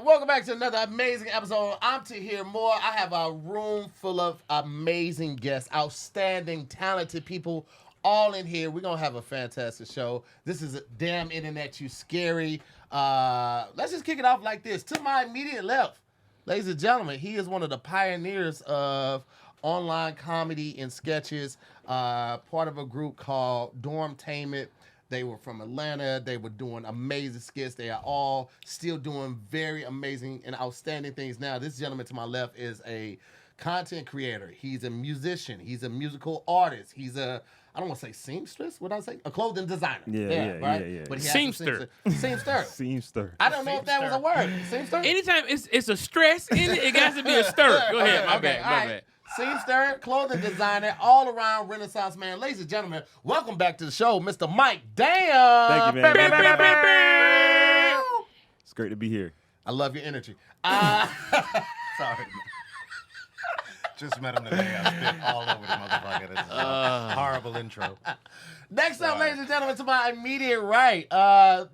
Welcome back to another amazing episode. I'm Tahir Moore. I have a room full of amazing guests, outstanding, talented people all in here. We're going to have a fantastic show. This is Damn Internet You Scary. Let's just kick it off like this. To my immediate left, ladies and gentlemen, he is one of the pioneers of online comedy and sketches, part of a group called Dormtainment. They were from Atlanta. They were doing amazing skits. They are all still doing very amazing and outstanding things now. This gentleman to my left is a content creator. He's a musician. He's a musical artist. He's a, I don't want to say seamstress. What did I say? A clothing designer. Yeah. But he Seamster. Seamster. I don't know if that was a word. Seamster? Anytime it's a stress in it, it got to be a stir. Go ahead. My bad. Seamster, clothing designer, all around Renaissance man. Ladies and gentlemen, welcome back to the show, Mr. Mike Damn. Thank you, man. It's great to be here. I love your energy. Sorry. Just met him today. I spit all over the motherfucker. This is a horrible intro. Next up, ladies and gentlemen, to my immediate right,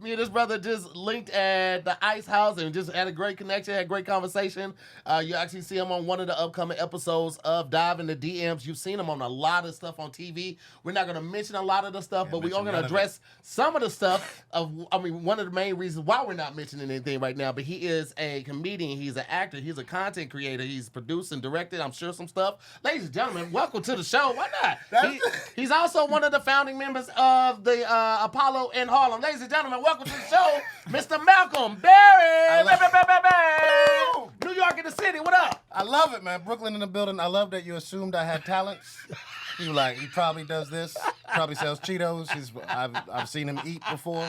me and this brother just linked at the Ice House and just had a great connection, had a great conversation. You actually see him on one of the upcoming episodes of Dive in the DMs. You've seen him on a lot of stuff on TV. We're not going to mention a lot of the stuff, but we are going to address some of the stuff one of the main reasons why we're not mentioning anything right now, but he is a comedian, he's an actor, he's a content creator, he's produced and directed, I'm sure, some stuff. Ladies and gentlemen, welcome to the show. Why not? He's also one of the founding members of the Apollo in Harlem. Ladies and gentlemen, welcome to the show, Mr. Malcolm Berry. New York in the city, what up? I love it, man. Brooklyn in the building. I love that you assumed I had talents. You like, he probably does this, probably sells Cheetos. I've seen him eat before.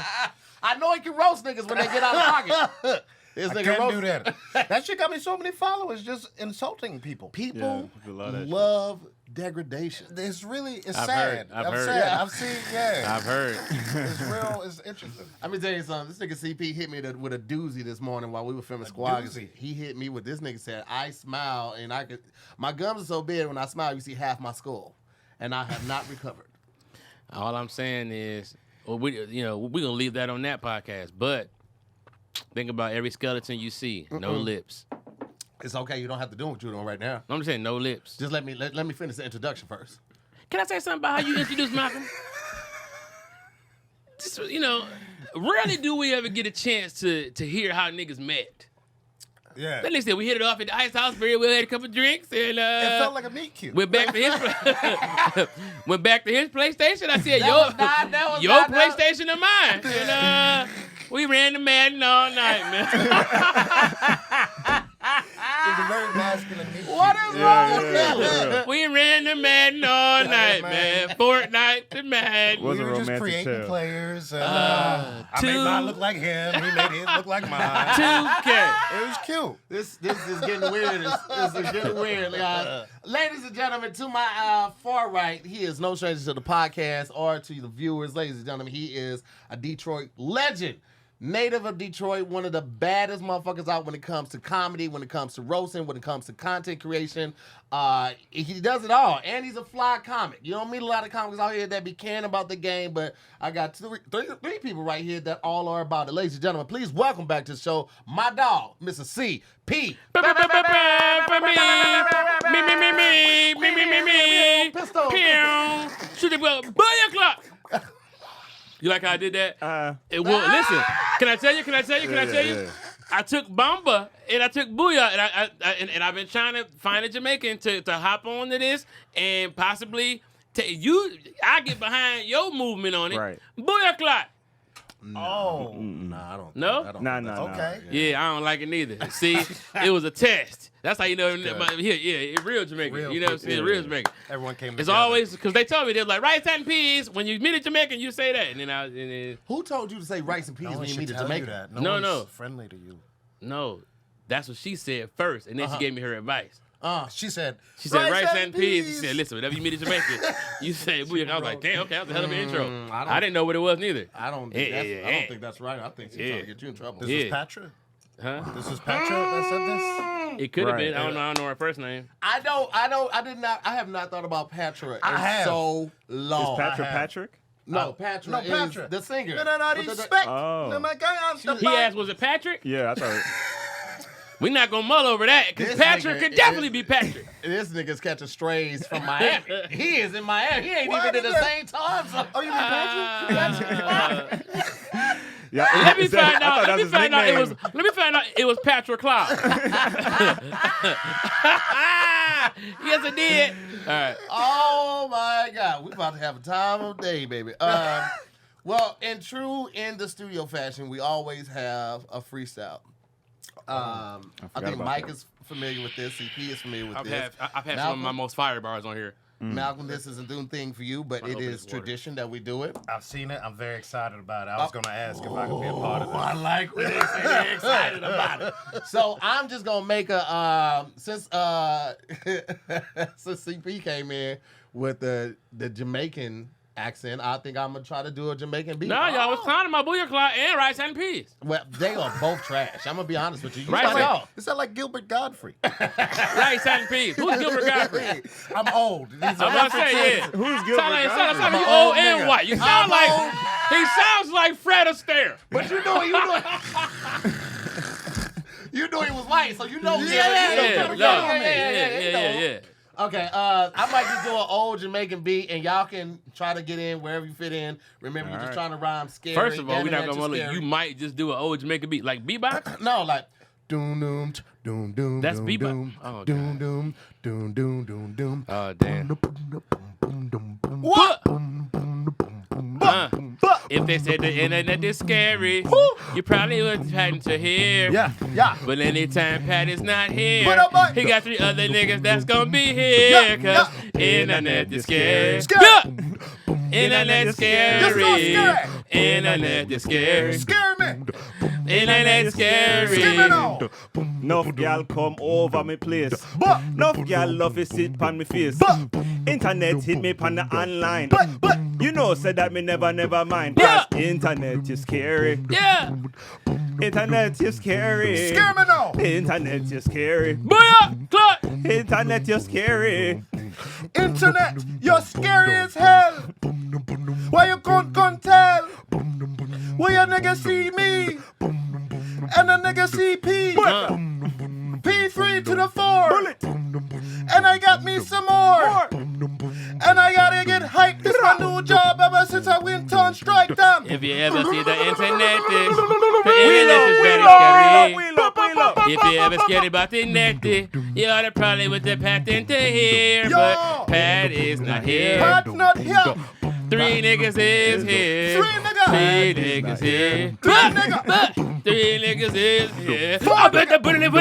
I know he can roast niggas when they get out of pocket. I can't do that. That shit got me so many followers just insulting people. People love degradation. It's I've sad. heard. I've heard. Sad. I've seen, I've heard. It's real. It's interesting. Let me tell you something. This nigga CP hit me with a doozy this morning while we were filming Squad. Doozy? He hit me with this nigga said, I smile and my gums are so big when I smile you see half my skull. And I have not recovered. All I'm saying is, we're gonna leave that on that podcast. But think about every skeleton you see, no lips. It's okay. You don't have to do what you're doing right now. I'm just saying, no lips. Just let me finish the introduction first. Can I say something about how you introduced Malcolm? Just, rarely do we ever get a chance to hear how niggas met. Yeah. Then they said we hit it off at the Ice House. We had a couple drinks and it felt like a meet cute. went back to his PlayStation. I said, That was your not- PlayStation or mine. And we ran the Madden all night, man. It's a very masculine meet cute. What is wrong with that? We ran the Madden all night, man. Fortnite to Madden. Was We a were just romantic creating tale. players. And, I made mine look like him. He made his look like mine. 2K. It was cute. This is getting weird. This is getting weird. Ladies and gentlemen, to my far right, he is no stranger to the podcast or to the viewers. Ladies and gentlemen, he is a Detroit legend. Native of Detroit, one of the baddest motherfuckers out when it comes to comedy, when it comes to roasting, when it comes to content creation. He does it all, and he's a fly comic. You don't meet a lot of comics out here that be caring about the game, but I got three people right here that all are about it. Ladies and gentlemen, please welcome back to the show, my dog, Mr. C.P. Me. Pistol. Shoot it, well, booyah clock. You like how I did that? Listen, can I tell you? Yeah. I took Bamba and I took Booyah, and I've been trying to find a Jamaican to hop on to this and possibly I get behind your movement on it. Right. Booyah clock. Oh. Nah, I don't. No? I don't Nah. Okay. Yeah, I don't like it neither. See, it was a test. That's how you know. Real Jamaican. Real You know what I'm saying? Real Jamaican. Everyone came It's together. always because they told me they're like rice and peas. When you meet a Jamaican, you say that, and then Who told you to say rice and peas No one when you should meet a tell you Jamaican? that. No, one's no. friendly to you. no, that's what she said first, and then she gave me her advice. She said, She said rice and peas. She said, listen, whenever you meet a Jamaican, you say booyah. I was like, damn, okay, that was a hell of an intro. I didn't know what it was neither. I don't think that's right. I think she's trying to get you in trouble. This Yeah. was Patra? Huh? This was Patra that said this? It could have Right. been. I don't know her first name. I have not thought about Patra I in have. so long. Is Patrick I have. Patrick? No, Patra No, is Patra. the singer. No, But the- respect. Oh. No, my guy, He asked, was it Patrick? Yeah, I thought. We not gonna mull over that because This Patrick nigga could is- definitely be Patrick. This nigga's catching strays from Miami. He is in Miami. He ain't even in the same time zone. Oh, you mean Patrick? Yeah, Let me said- find I thought out. that Let me was his find out. It was Patrick Cloud. Yes, it did. All right. Oh my God, we about to have a time of day, baby. Well, in true in the studio fashion, we always have a freestyle. I think about Mike that. is familiar with this. CP is familiar with I've this. had some of my most fire bars on here. Malcolm, this isn't doing thing for you, but I'll it open is this water. tradition that we do it. I've seen it. I'm very excited about it. I was going to ask if I could be a part of I this. like when they say they're excited about it. So I'm just gonna make a since CP came in with the Jamaican accent, I think I'm gonna try to do a Jamaican beat. No, y'all was clowning my booyah cloud and rice and peas. Well, they are both trash. I'm gonna be honest with you. You Right, find right. out. It sound like Gilbert Godfrey. Rice and peas. Who's Gilbert Godfrey? I'm old. These I'm are about to say, yeah. Who's Gilbert Sound like Godfrey? you I'm old an and old white. You sound I'm like old. he sounds like Fred Astaire. But you know he was white, so you know. Yeah. Okay, I might just do an old Jamaican beat, and y'all can try to get in wherever you fit in. Remember, we're just trying to rhyme scary. First of all, we're not animate gonna look. scary. You might just do an old Jamaican beat like bebop. No, like doom doom doom doom. That's doom, bebop. doom, Oh, doom doom doom doom doom doom. Oh damn. What? If they said the internet is scary, you probably was trying to hear. Yeah. But anytime Pat is not here, What up, boy? he got 3 other niggas that's gonna be here. Cause internet is scary. Scary. Internet is scary. You're so scary. Internet is scary. Scare me. Internet is scary. Scare me now. Enough gal come over me place. But, Enough gal love it sit pon me face. Internet hit me pon the online. but, You know, said that me never mind. Yeah. Cause internet is scary. Yeah. Internet is scary. scare me now. Internet is scary. Booyah! Clock! Internet is scary. Internet, you're scary as hell. Why you can't tell? Why you nigga see me? And a nigga see P. P3 to the 4. Bullet. And I got me some more. And I gotta get hyped. This my new job ever since I went on strike down. If you ever see the internet is very scary. Wheel up. If you ever scared about the net, you ought to probably with the Pat to here. Yo. But Pat is not here. Pat's not here. 3 niggas is here. 3 niggas. 3 niggas here. 3 niggas. 3 niggas is here. I bet the bullet, get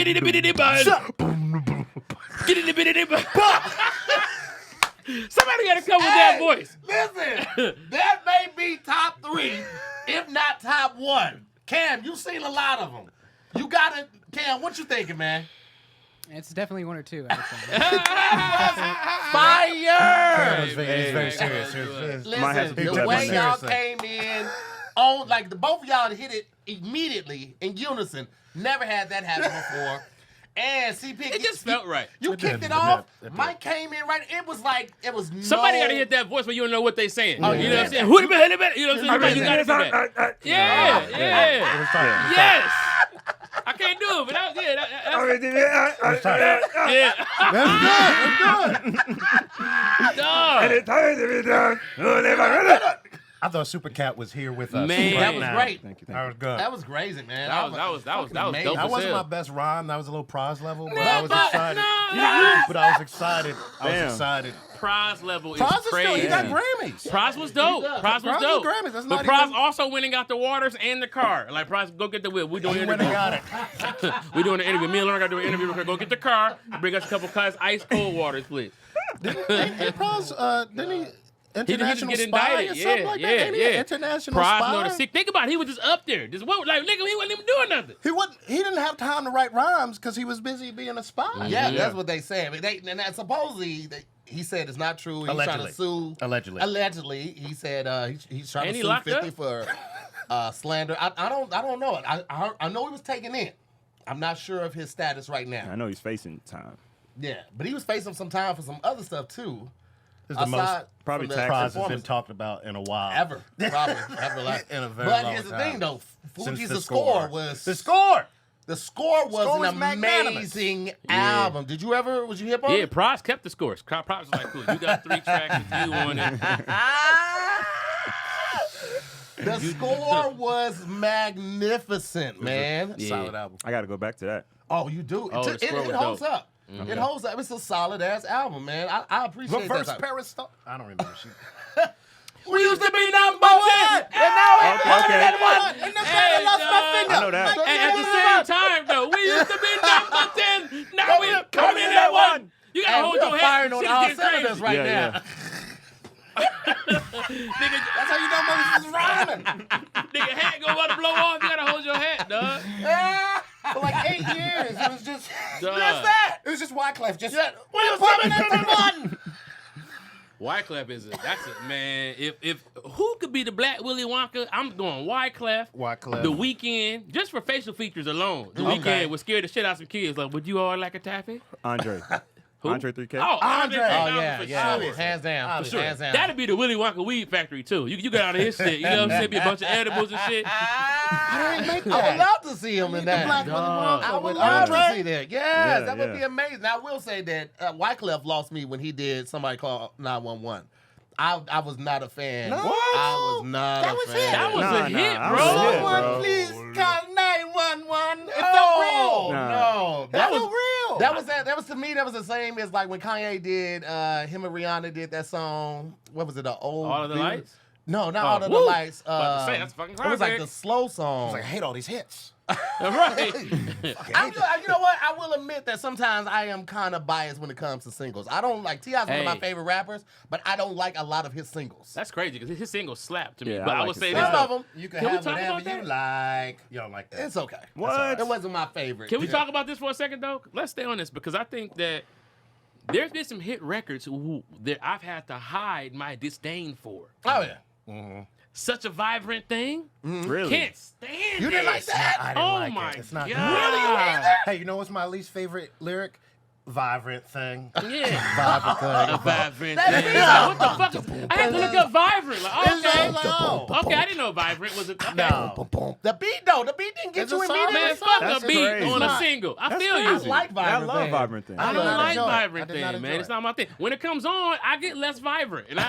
in the ball. Somebody gotta come with that voice. Listen, that may be top 3, if not top 1. Cam, you've seen a lot of them. You got it. Cam, what you thinking, man? It's definitely 1 or 2, I would say. Fire! He's very serious. Might have to Listen, pick the that way one. y'all Seriously. came in on, like, the both of y'all hit it immediately in unison. Never had that happen before. And CP, It just felt right. You kicked it off. Mike came in right. It was like Somebody no, gotta hit that voice when you don't know what they saying. Oh, you yeah. know what I'm saying? Who the hell? You know what I'm saying? You gotta do that. Yeah. Yes. I can't do it, but that was yeah. Dog. I thought Super Cat was here with us. Man. That was great. Thank you. That was good. That was crazy, man. That was amazing. dope. That as wasn't hell. my best rhyme. That was a little prize level, but No, I was but- excited. no. But I was excited. Damn. Prize level is Prize is still, crazy. he got Grammys. Prize was dope. Prize was Prize dope. was Grammys. That's But not Prize even- also went and got the waters and the car. Like Prize, go get the whip. We doing He an went and interview. got it. We doing an interview. Me and Lauren got to do an interview. We're gonna go get the car. Bring us a couple cups, ice cold waters, please. Didn't Prize, didn't he? He just International get spy indicted. or something like that? Ain't he an international Prize spy? know the sick. Think about it. He was just up there. Just what? Like nigga, he wasn't even doing nothing. He didn't have time to write rhymes because he was busy being a spy. Yeah, that's what they said. But and that supposedly he said it's not true. He's trying to sue. Allegedly, he said he's trying And to he sue locked 50 up? for slander. I don't know it. I know he was taken in. I'm not sure of his status right now. I know he's facing time. Yeah, but he was facing some time for some other stuff too. It's the most probably from the taxes. prize has been performance talked about in a while. ever, probably ever like. In a very But long here's the time. thing, though. Since Fuji's the The Score score. was The score. The Score was Score was an magnanimous. amazing album. Was you hip on Yeah, it? Props kept the scores. Props was like, cool. You got 3 tracks with you on it. The Score was magnificent, man. Yeah. Solid album. I got to go back to that. Oh, you do? Oh, it The Score it was holds dope. up. It holds up. It's a solid ass album, man. I appreciate Reverse that. Paris stuff. I don't remember. We used to be number one, and now we're Okay. at one. And that's how I lost my finger. I know that. And at the same time, though, we used to be number 10. Now we're coming in at 1. You gotta And hold we're your head. firing on Shit all is getting cylinders crazy. right Yeah, now. Nigga, That's how you know motherfuckers is rhyming. nigga, head go about to blow off. You gotta hold your head, dog. For like 8 years, it was just. Dog. It was just Wyclef. Just. Yeah. We're coming at the one. Wyclef is that's it, man. If who could be the Black Willy Wonka? I'm going Wyclef. Wyclef. The Weeknd, just for facial features alone. The Okay. Weeknd would scare the shit out of some kids. Like, would you all like a taffy? Andre. Who? Andre 3K. Oh, Andre. Andre. Oh, 3000 yeah, for yeah. sure. Hands down. For sure. Hands down. That'd be the Willy Wonka weed factory too. You get out of his shit. You know what I'm saying? Be a bunch of edibles and shit. I didn't make would that. love to see him in that. Black Willy Wonka I would with love to Andre. see that. Yes, Yeah, that would yeah. be amazing. Now, I will say that Wyclef lost me when he did Somebody Call 911. I was not a fan. No. I was not That a was fan. it. That was Nah, a hit, nah, bro. I was a hit, Someone bro. please call 911. It felt No, real. Nah. no. That was real. That was to me. That was the same as like when Kanye did. Him and Rihanna did that song. What was it? The old. All of the Beauty- lights? No, not Oh. all of the Woo. lights. About to say, that's fucking It was like classic. the slow song. I was like, I hate all these hits. Right. You know what? I will admit that sometimes I am kind of biased when it comes to singles. I don't like T.I.'s one of my Hey. favorite rappers, but I don't like a lot of his singles. That's crazy because his single slapped to me. Yeah, but I I like would his say this Some though. of them, You can Can we have talk whatever about you that? like. You don't like that. it's okay. What? It wasn't my favorite. Can we talk about this for a second though? Let's stay on this because I think that there's been some hit records that I've had to hide my disdain for. Oh yeah. Such a vibrant thing. Really? Can't stand You didn't like this. that? I didn't Oh like my it. It's not God. good. Hey, you know what's my least favorite lyric? Vibrant thing. Yeah. Vibrant A thing. vibrant That thing. is- What the fuck is, I had to look up vibrant. Like, It's okay. like, oh. Okay, I didn't know vibrant was a okay. No. The beat though, the beat didn't get It's you a song, immediately. Man, fuck That's a beat crazy. on a It's single. I That's feel crazy. you. I like I vibrant. love thing. vibrant thing. I I don't did not like enjoy it. vibrant I did thing, not man. enjoy It's it. not my thing. When it comes on, I get less vibrant, and I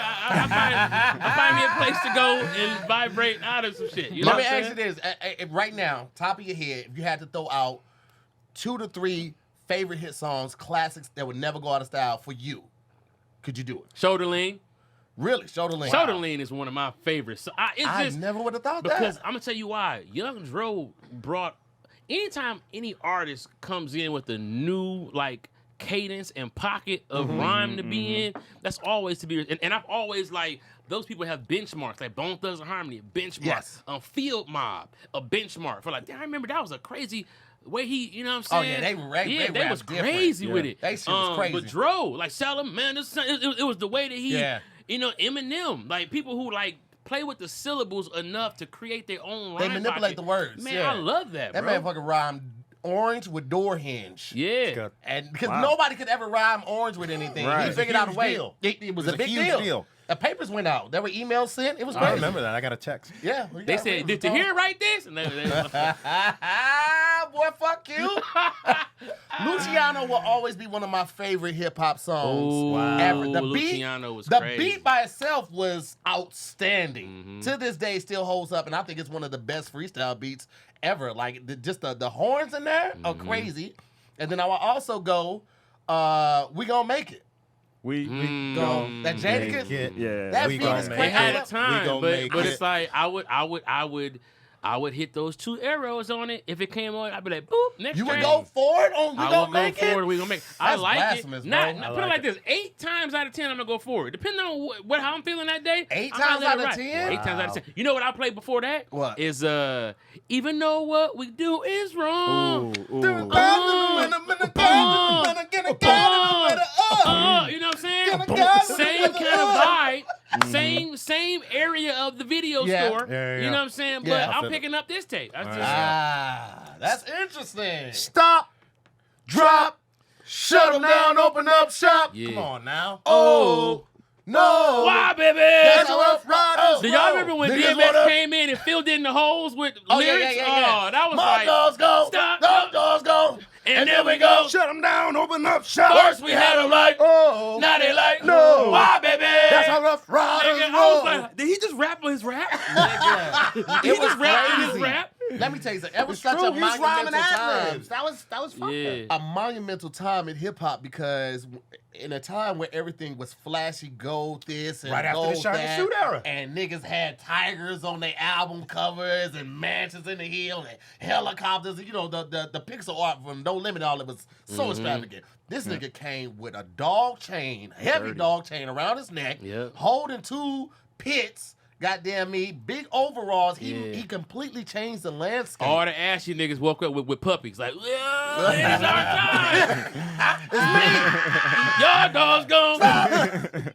find me a place to go and vibrate out of some shit. You know Let me what I'm ask you saying? this: right now, top of your head, if you had to throw out 2 to 3 favorite hit songs, classics that would never go out of style for you, could you do it? Shoulder lean. Really, Shoulder Lean. Shoulder lean is one of my favorites. So it's I just never would have thought because that. I'm gonna tell you why. Young Dro brought. Anytime any artist comes in with a new like cadence and pocket of rhyme to be in, that's always to be. And I've always like those people have benchmarks like Bone Thugs and Harmony, a benchmark. Yes. Field Mob, a benchmark for like. Damn, I remember that was a crazy. Way he, you know what Oh, I'm yeah, saying? they they rap was different. crazy with it. They shit was crazy. But Dro, like Salamander, it was the way that he, Yeah. you know, Eminem, like people who like play with the syllables enough to create their own They rhyme manipulate pocket. the words. Man, yeah. I love that, That bro. motherfucker rhymed orange with door hinge. Yeah. Good. And because Wow. nobody could ever rhyme orange with anything. Right. He It's a figured out a huge way. deal. It was a It's a big huge deal. The papers went out. There were emails sent. It was I crazy. remember that. I got a text. Yeah. They said, did Tahir write this? And Boy, fuck you. Luciano will always be one of my favorite hip hop songs Oh, ever. The beat, Luciano was the crazy. beat by itself was outstanding. Mm-hmm. To this day, still holds up, and I think it's one of the best freestyle beats ever. Like just the horns in there are Mm-hmm. crazy. And then I will also go, "We Gonna Make It." We Go that Make Jadakiss. it. yeah. That We beat gonna is make They crazy. had I a love- time, We gonna but make it's it. like I would hit those 2 arrows on it. If it came on, I'd be like, boop, next You would track. go forward on "We I Gonna will Make go It." forward. We gonna make it. I That's like blasphemous, it. bro. Not, I put it like like this: 8 times out of 10, I'm gonna go forward. Depending on what how I'm feeling that day. 8 I'm gonna times let out it of ride. 10? 8 times out of 10. You know what I played before that? What? Is even though what we do is wrong. Ooh. You know what I'm saying? Same kind of vibe, same area of the video Yeah. store. Yeah. You know what I'm saying? But Yeah. I'm picking up this tape. That's just, That's interesting. Stop. Drop. Shut them down. Open up shop. Yeah. Come on now. Oh, No. Why, baby? That's how Rough Riders Do y'all roll. remember when Niggas DMX wanna- came in and filled in the holes with Oh, yeah, lyrics? yeah, yeah. Oh, that was My like, dogs go. stop. Those dogs go. And then we go. Shut them down, open up shop. First we had them like, Oh. now they like, No. why, baby? That's how Rough Riders Nigga, I roll. was like, did he just rap on his rap? Nigga. Did he It was just rap on his crazy. rap? Let me tell you something. It was It's such true. a He was rhyming monumental time. ad-libs. That was fun. Yeah. A monumental time in hip hop because in a time where everything was flashy, gold this and Right after the gold Shine and that, Shoot era. and niggas had tigers on their album covers and mansions in the hill and helicopters. And, you know, the pixel art from No Limit, all it was so extravagant. This nigga came with a dog chain, heavy Dirty. dog chain around his neck, Yep. holding 2 pits. Goddamn me, big overalls. Yeah. He completely changed the landscape. All the ashy niggas woke up with puppies. Like, well, it's our time. Y'all dogs gone.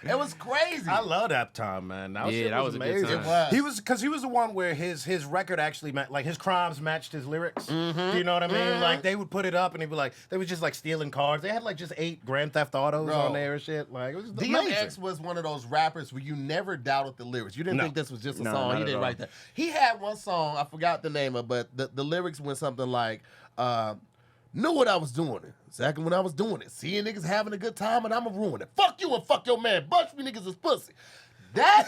It was crazy. I love that time, man. That Yeah, shit that was was a good amazing. time. It was. He was because he was the one where his record actually like his crimes matched his lyrics. Mm-hmm. You know what I mean? Like they would put it up and he'd be like, they was just like stealing cars. They had like just 8 Grand Theft Autos Bro. on there and shit. Like it was DMX amazing. was one of those rappers where you never doubted the lyrics. You didn't No. think this was just a No, song. not He at didn't all. write that. He had one song, I forgot the name of, but the lyrics went something like, knew what I was doing. Exactly when I was doing it. Seeing niggas having a good time and I'ma ruin it. Fuck you and fuck your man. Bunch me niggas is pussy. That,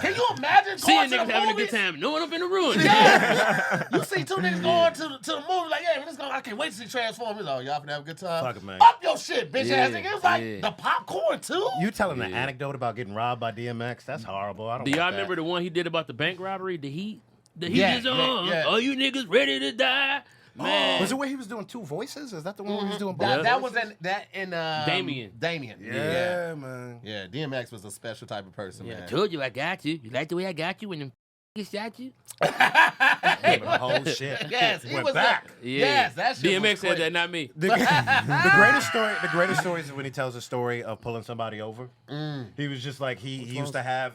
can you imagine Seeing going to niggas the having a movies? good time. Knowing I'm finna ruin it. Yeah. You see 2 niggas going to the movie like, yeah, let's go. I can't wait to see Transformers. Oh, y'all finna have a good time. Fuck it, man. Up your shit, bitch Yeah, ass nigga. It was like yeah. the popcorn too. You telling the Yeah. anecdote about getting robbed by DMX? That's horrible. I don't Do want y'all that. remember the one he did about the bank robbery? The Heat? The Heat Yeah, is on. yeah. All you niggas ready to die? Man. Was it where he was doing 2 voices? Is that the one where he was doing both? That, Yeah. that was in Damien. Damien. Yeah, man. Yeah, DMX was a special type of person, Yeah, I man. told you I got you. You like the way I got you when them shot you? The whole shit. Yes, he went was back. Yeah. Yes, that shit DMX was said crazy. that, not me. The greatest story is when he tells a story of pulling somebody over. He was just like he used to have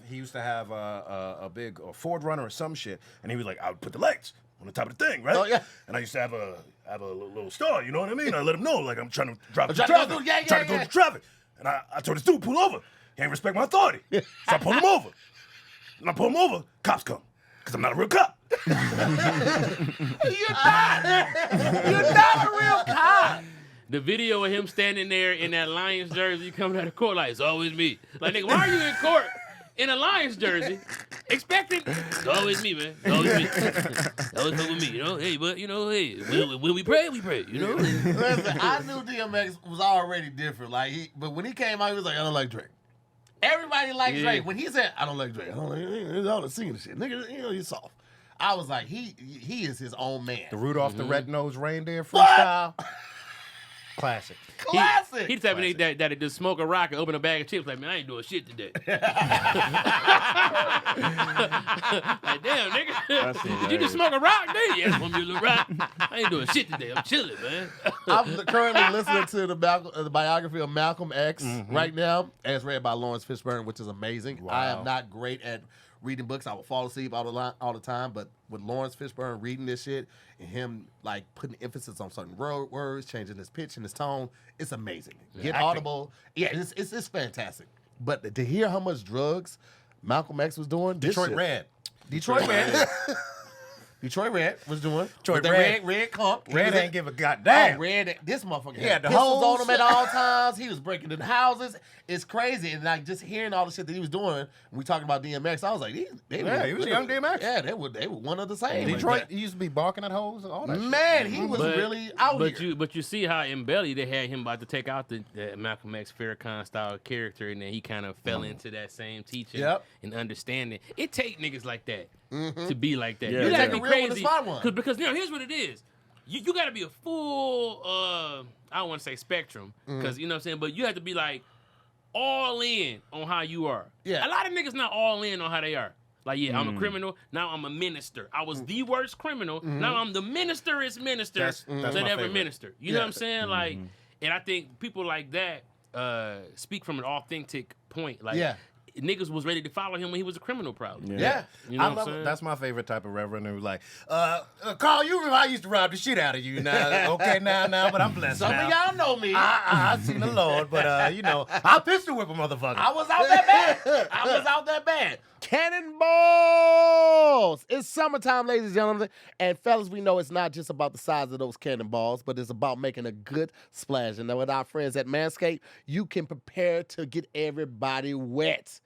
a big Ford Runner or some shit, and he was like, I would put the lights on the top of the thing, right? Oh, yeah. And I used to have a little star, you know what I mean? I let him know, like I'm trying to drive I'm through trying to go traffic, through- yeah, trying to go yeah. through traffic, and I told this dude pull over. He ain't respect my authority, so I pull him over. And I pull him over, cops come, cause I'm not a real cop. You're not a real cop. The video of him standing there in that Lions jersey coming out of court like, it's always me. Like, nigga, why are you in court in a Lions jersey expecting, it's always me, man. It's always me. It's always come with me, you know? Hey, but, you know, hey, when we pray, you know? Listen, I knew DMX was already different. But when he came out, he was like, I don't like Drake. Everybody likes Yeah. Drake. When he said, I don't like Drake, I don't like he's all the singing shit. Nigga, you know, he's soft. I was like, he is his own man. The Rudolph the Red-Nosed Reindeer freestyle. Classic. Classic. He the type of nigga that just smoke a rock and open a bag of chips like, man, I ain't doing shit today. Like, damn, nigga. Did you just smoke a rock, nigga? Yeah, want me a little rock? I ain't doing shit today. I'm chilling, man. I'm currently listening to the biography of Malcolm X right now, as read by Lawrence Fishburne, which is amazing. I am not great at reading books. I would fall asleep all the time, but with Lawrence Fishburne reading this shit and him like putting emphasis on certain words, changing his pitch and his tone, it's amazing. Get acting. Audible. Yeah, it's fantastic. But to hear how much drugs Malcolm X was doing, this Detroit shit- Red. Detroit Red. Detroit Red was doing. Detroit With the Red. red conk. He Red was ain't give a goddamn. Red, this motherfucker He had had the pistols hoes. on him at all times. He was breaking into houses. It's crazy. And like just hearing all the shit that he was doing, we talking about DMX, I was like, Yeah, he was young DMX. Yeah, they were one of the same. Detroit, he used to be barking at hoes and all that shit. Man, he was really out here. But you see how in Belly they had him about to take out the Malcolm X Farrakhan style character, and then he kind of fell into that same teaching Yep. and understanding. It take niggas like that to be like that. Yeah, You it gotta take be a real one to crazy spot one. because you know here's what it is. You got to be a full I don't want to say spectrum because you know what I'm saying, but you have to be like all in on how you are. Yeah. A lot of niggas not all in on how they are. Like, yeah, I'm a criminal. Now I'm a minister. I was the worst criminal. Now I'm the ministerest minister That's that my ever favorite. minister. You know what I'm saying? Like, and I think people like that speak from an authentic point. Like, Yeah. niggas was ready to follow him when he was a criminal, probably. Yeah. You know I what I'm love saying? it. That's my favorite type of reverend who's like, Carl, you remember I used to rob the shit out of you. Now, okay, now, but I'm blessed Some now. of y'all know me. I've seen the Lord, but I'll pistol whip a motherfucker. I was out that bad. I was out that bad. Cannonballs! It's summertime, ladies and gentlemen. And fellas, we know it's not just about the size of those cannonballs, but it's about making a good splash. And with our friends at Manscaped, you can prepare to get everybody wet.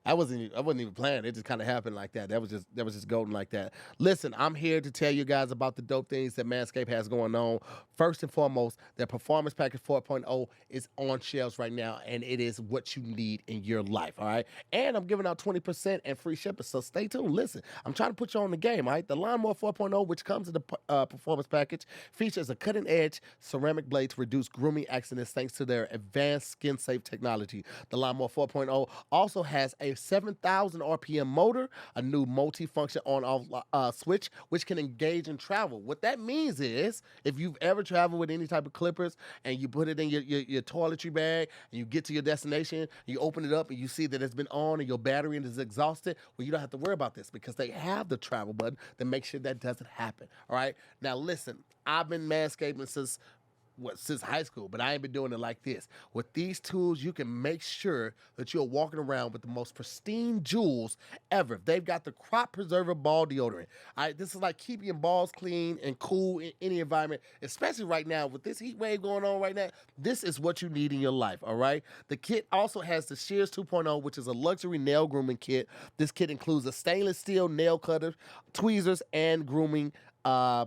I wasn't even planning. It just kind of happened like that. That was just golden like that. Listen, I'm here to tell you guys about the dope things that Manscaped has going on. First and foremost, their Performance Package 4.0 is on shelves right now, and it is what you need in your life, all right? And I'm giving out 20% and free shipping, so stay tuned. Listen, I'm trying to put you on the game, all right? The Lawnmower 4.0, which comes in the Performance Package, features a cutting-edge ceramic blade to reduce grooming accidents thanks to their advanced skin-safe technology. The Lawnmower 4.0 also has a 7,000 RPM motor, a new multi-function on-off switch, which can engage in travel. What that means is, if you've ever traveled with any type of clippers and you put it in your toiletry bag and you get to your destination, you open it up and you see that it's been on and your battery is exhausted, well, you don't have to worry about this because they have the travel button to make sure that doesn't happen. All right? Now, listen, I've been manscaping since high school, but I ain't been doing it like this. With these tools, you can make sure that you're walking around with the most pristine jewels ever. They've got the Crop Preserver Ball Deodorant. All right, this is like keeping your balls clean and cool in any environment, especially right now with this heat wave going on right now. This is what you need in your life, all right? The kit also has the Shears 2.0, which is a luxury nail grooming kit. This kit includes a stainless steel nail cutter, tweezers, and grooming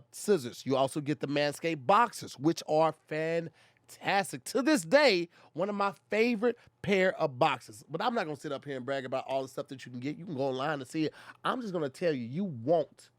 scissors. You also get the Manscaped boxers, which are fantastic. To this day, one of my favorite pair of boxers. But I'm not going to sit up here and brag about all the stuff that you can get. You can go online and see it. I'm just going to tell you, you won't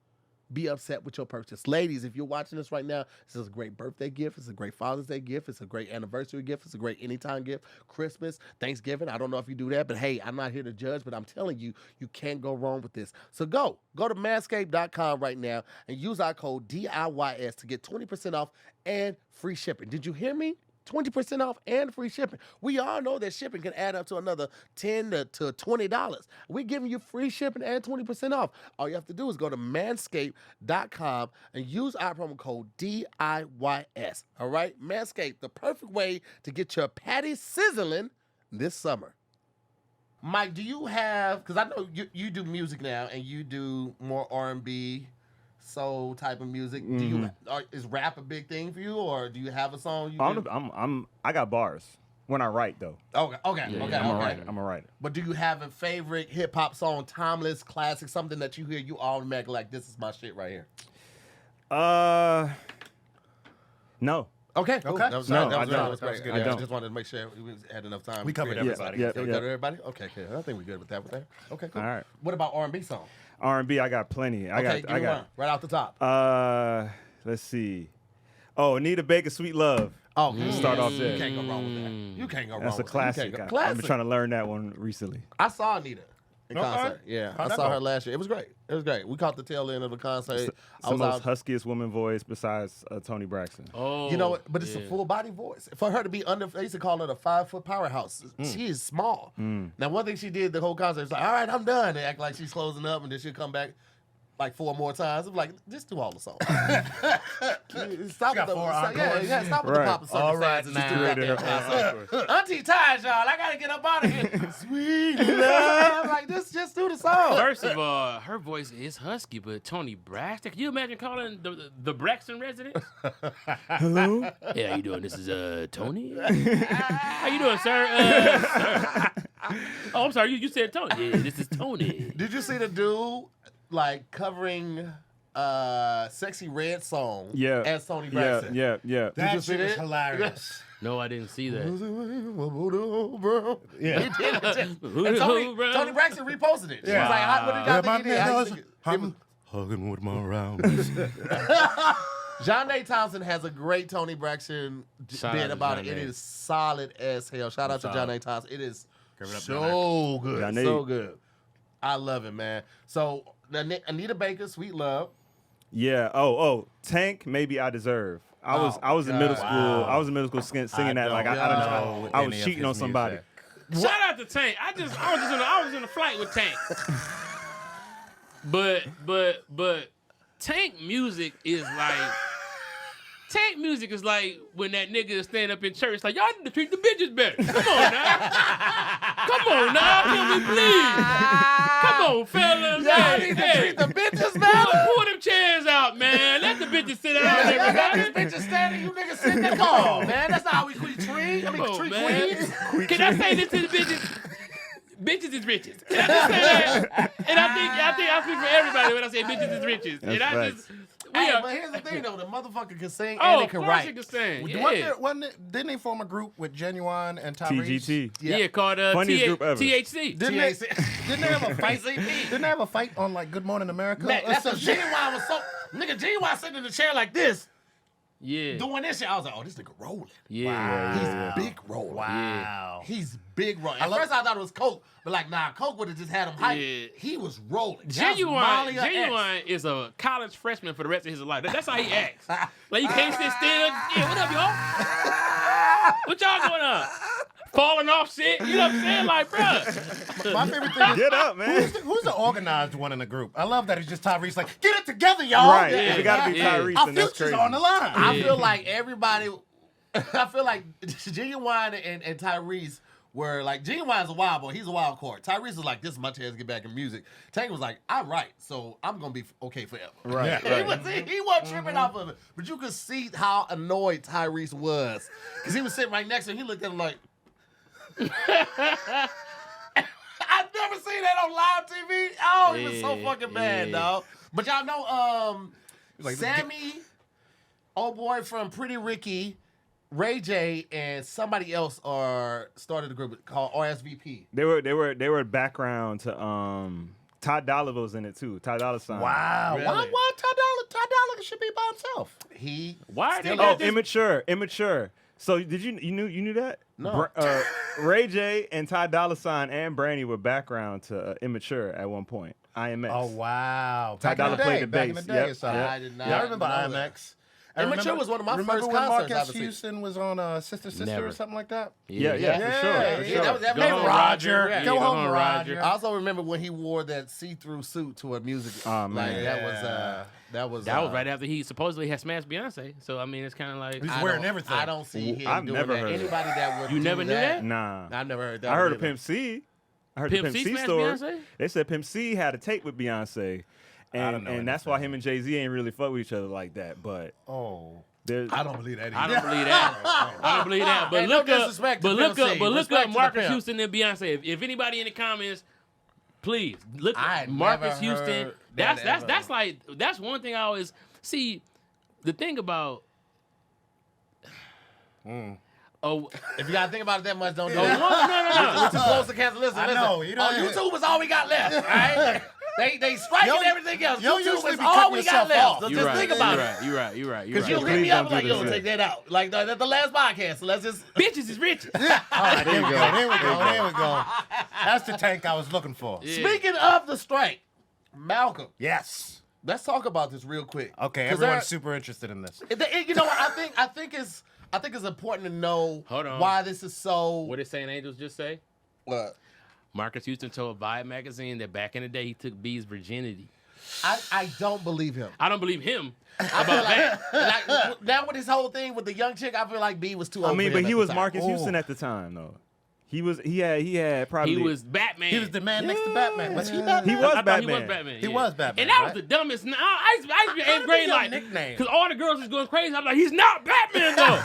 be upset with your purchase. Ladies, if you're watching this right now, this is a great birthday gift. It's a great Father's Day gift. It's a great anniversary gift. It's a great anytime gift. Christmas, Thanksgiving. I don't know if you do that, but hey, I'm not here to judge, but I'm telling you, you can't go wrong with this. So go to manscaped.com right now and use our code DIYS to get 20% off and free shipping. Did you hear me? 20% off and free shipping. We all know that shipping can add up to another $10 to $20. We're giving you free shipping and 20% off. All you have to do is go to manscaped.com and use our promo code DIYS. All right? Manscaped, the perfect way to get your patty sizzling this summer. Mike, do you have, because I know you do music now and you do more R&B, soul type of music. Do you is rap a big thing for you, or do you have a song you do? I got bars when I write though. Okay. I'm a writer. But do you have a favorite hip hop song, timeless classic, something that you hear you automatically like, this is my shit right here? No. Okay. Cool. Okay. That was No, great. I don't. That was great. I I don't. just wanted to make sure we had enough time. We covered everybody. Yeah, We yeah. covered everybody? Okay, good. I think we're good with that. Okay, cool. All right. What about R&B song? R&B, I got plenty. I Give me one right off the top. Let's see. Oh, Anita Baker, Sweet Love. Oh, Start off there. You can't go wrong with that. You can't go wrong That's with a that. You classic. can't go- I've Classic. been trying to learn that one recently. I saw Anita in Okay. concert. Yeah, How'd I that saw go? her last year. It was great. We caught the tail end of the concert. It's I the was most out. huskiest woman voice besides Tony Braxton. Oh, You know what? But it's a yeah. full body voice. For her to be under, they used to call it a 5-foot powerhouse. She is small. Now, one thing she did the whole concert was like, all right, I'm done. They act like she's closing up, and then she'll come back like 4 more times. I'm like, just do all the songs. Stop got with 4 stop with the Right. pop and All right, circumstances. now. Just do Ready to- goddamn concert. Auntie tired, y'all. I gotta get up out of here. Sweet love. I'm like, just do the song. First of all, her voice is husky, but Tony Braxton. Can you imagine calling the Braxton resident? Hello? Hey, how you doing? This is Tony. How you doing, sir? Sir. Oh, I'm sorry. You said Tony. Yeah, this is Tony. Did you see the dude like covering Sexy Red song Yeah. as Tony Braxton? Yeah. Did you That see shit was that? hilarious. No, I didn't see that. Yeah. He did it. And Tony Braxton reposted it. She was like, what did y'all think he did? How you think it- I'm hugging with my rounds. John A. Thompson has a great Tony Braxton Shout bit out to about John it. It A. is solid as hell. Shout out to John A. Thompson. It is Give it up, so good. John A. So good. I love it, man. So Anita Baker, Sweet Love. Yeah. Oh, Tank, Maybe I Deserve. I was in middle school. Wow. I was in middle school singing that like I know was any of cheating on his somebody. music. Shout out to Tank. I was in a flight with Tank. But Tank music is like when that nigga stand up in church like, y'all need to treat the bitches better. Come on now, can we please? Come on, fellas. Y'all need to treat the bitches better. Pull them chairs out, man. Let the bitches sit down. Y'all got these bitches standing, you niggas sitting there. Come on, man. That's not how we treat trees. I mean, Come on, treat man. queens. Can I say this to the bitches? Bitches is riches. Can I just say that? And I think I speak for everybody when I say bitches is riches. That's and I facts. just But here's the thing, though. The motherfucker can sing and of he can course write. you can sing. Didn't they form a group with Genuine and Tyrese? TGT. Yeah, called Funniest group ever. THC. Didn't they have a fight? Didn't they have a fight on like Good Morning America? Man, that's a Genuine was so... Nigga, Genuine sitting in the chair like this, Yeah. doing this shit. I was like, oh, this nigga rolling. Yeah. He's big rolling. Wow. He's big rolling. At first I thought it was Coke, but like, nah, Coke would have just had him hype. Yeah. He was rolling. That's Molly or X. Genuine is a college freshman for the rest of his life. That's how he acts. Like, you can't sit still. Yeah, what up, y'all? What y'all going on? Falling off shit? You know what I'm saying? Like, bruh. My favorite thing is Get up, man. who's the organized one in the group? I love that it's just Tyrese like, get it together, y'all. Right. Yeah. If it got to be Yeah. Tyrese, Our then that's future's crazy. on the line. I feel like everybody... I feel like Genuine and Tyrese were like, Genuine's a wild boy. He's a wild card. Tyrese is like, this is my chance to get back in music. Tank was like, I write, so I'm going to be okay forever. Right, He right. wasn't tripping off of it. But you could see how annoyed Tyrese was. Because he was sitting right next to him. He looked at him like... I've never seen that on live TV. Oh, it was so fucking bad, dog. But y'all know like, Sammy, old boy from Pretty Ricky, Ray J, and somebody else started a group called RSVP. They were background to Ty Dolla was in it too. Ty Dolla $ign. Wow. Really? Why Ty Dolla should be by himself? He Why are they still got Oh, this? immature. So did you knew that? No. Ray J and Ty Dolla $ign and Brandy were background to Immature at one point. IMX. Oh wow. Ty Dolla played the Back in the bass. day. Yep. So. Yep. I did not Yeah, I remember know that. IMX. Immature was one of my remember first when concerts I Marcus ever seen. Houston was on Sister Never. or something like that? Yeah, for sure. Yeah, For sure. that Go made home, Roger. Yeah, Go home, Roger. I also remember when he wore that see-through suit to a music. Oh, man. Like, that was That was right after he supposedly had smashed Beyonce. So, I mean, it's kind of like... He's I wearing don't- everything. I don't see him I've doing never that. heard it. Anybody that would You do never knew that? Nah. I never heard that. I heard of either. Pimp C. I heard Pimp the C Pimp C smashed story. Beyonce? They said Pimp C had a tape with Beyonce. And know that's why him and Jay-Z ain't really fuck with each other like that. But Oh. there's I don't believe that either. I don't believe that. I don't believe that. But Ain't no look up, disrespect to but look Pimp up, C. but look Respect up to the Marcus pimp. Houston and Beyonce. If anybody in the comments, please look I up had Marcus never Houston. heard that That's ever. that's one thing I always see. The thing about oh If you gotta think about it that much, don't do no, it. no. We're too close to cancel. Listen, I listen. know, you know- On YouTube is all we got left. All right? They striking Yo, everything else. yo YouTube usually is be all cutting we got yourself left. off. So You're just right. think about it. You're right. You're right. Because you'll hit Please me up don't like, do yo, this take that out. Like that's the last podcast. So let's just. Bitches is rich. All right, there we go. There we go. That's the Tank I was looking for. Yeah. Speaking of the strike, Malcolm, Yes. let's talk about this real quick. Okay, 'Cause everyone's super interested in this. You know what? I think it's important to know Hold on. why this is so. What did St. Angels just say? What? Marcus Houston told Vibe magazine that back in the day he took B's virginity. I don't believe him. I don't believe him I feel about that. like now with his whole thing with the young chick, I feel like B was too old. I mean, for him but at he the was time. Marcus Oh. Houston at the time though. He had probably He was Batman. He was the man next to Batman. Was he Batman? He was I thought Batman. he was Batman. He yeah. was Batman, And that was right? the dumbest. I used to be in eighth grade your like nickname? because all the girls was going crazy. I'm like, he's not Batman though.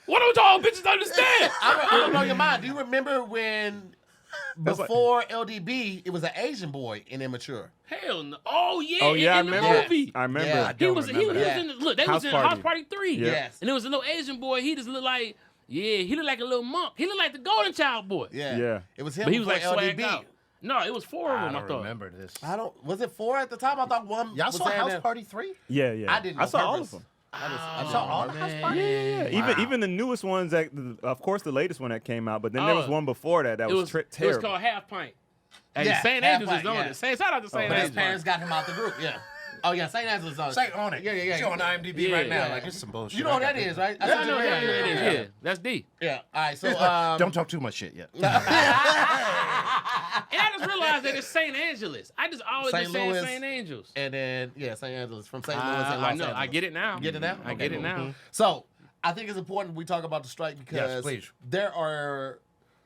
What don't y'all bitches understand? I'm gonna blow your mind. Do you remember when That's like- before LDB, it was an Asian boy in Immature? Hell no. Oh yeah. Oh yeah, I in the remember. movie. I remember. Yeah, I He was remember in that. look. They House was in Party. House Party 3. Yeah. Yes. And there was a little Asian boy. He just looked like he looked like a little monk. He looked like the Golden Child boy. Yeah. Yeah. It was him. But he was before like swagged LDB. out. No, it was 4 of I them. I don't thought. remember this. I don't. Was it 4 at the time? I thought one. Y'all was saw saying House that- Party 3? Yeah, yeah. I didn't. I know saw all purpose. of them. I saw all the House Party? Yeah, even the newest ones that, of course, the latest one that came out, but then there was one before that It was terrible. called Half Pint. Hey, Yeah, St. Half Angels Pint, is on yeah. it. Shout out to St. But his Angels. parents got him out the group. Yeah. Oh yeah, St. Angela's on it. Say on it. Yeah. It's on IMDb right now. yeah. Like, it's some bullshit. You know what that is, right? Yeah, I know. Yeah, it is. Yeah, that's D. Yeah. All right. So Don't talk too much shit yet. And I just realized that it's St. Angeles. I just always St. been saying Louis. St. Angels. and then St. Angela's from St. Louis and I Los know. Angeles. I get it now. Get it now? I Okay, get it cool. now. So I think it's important we talk about the strike because Yes, please. there are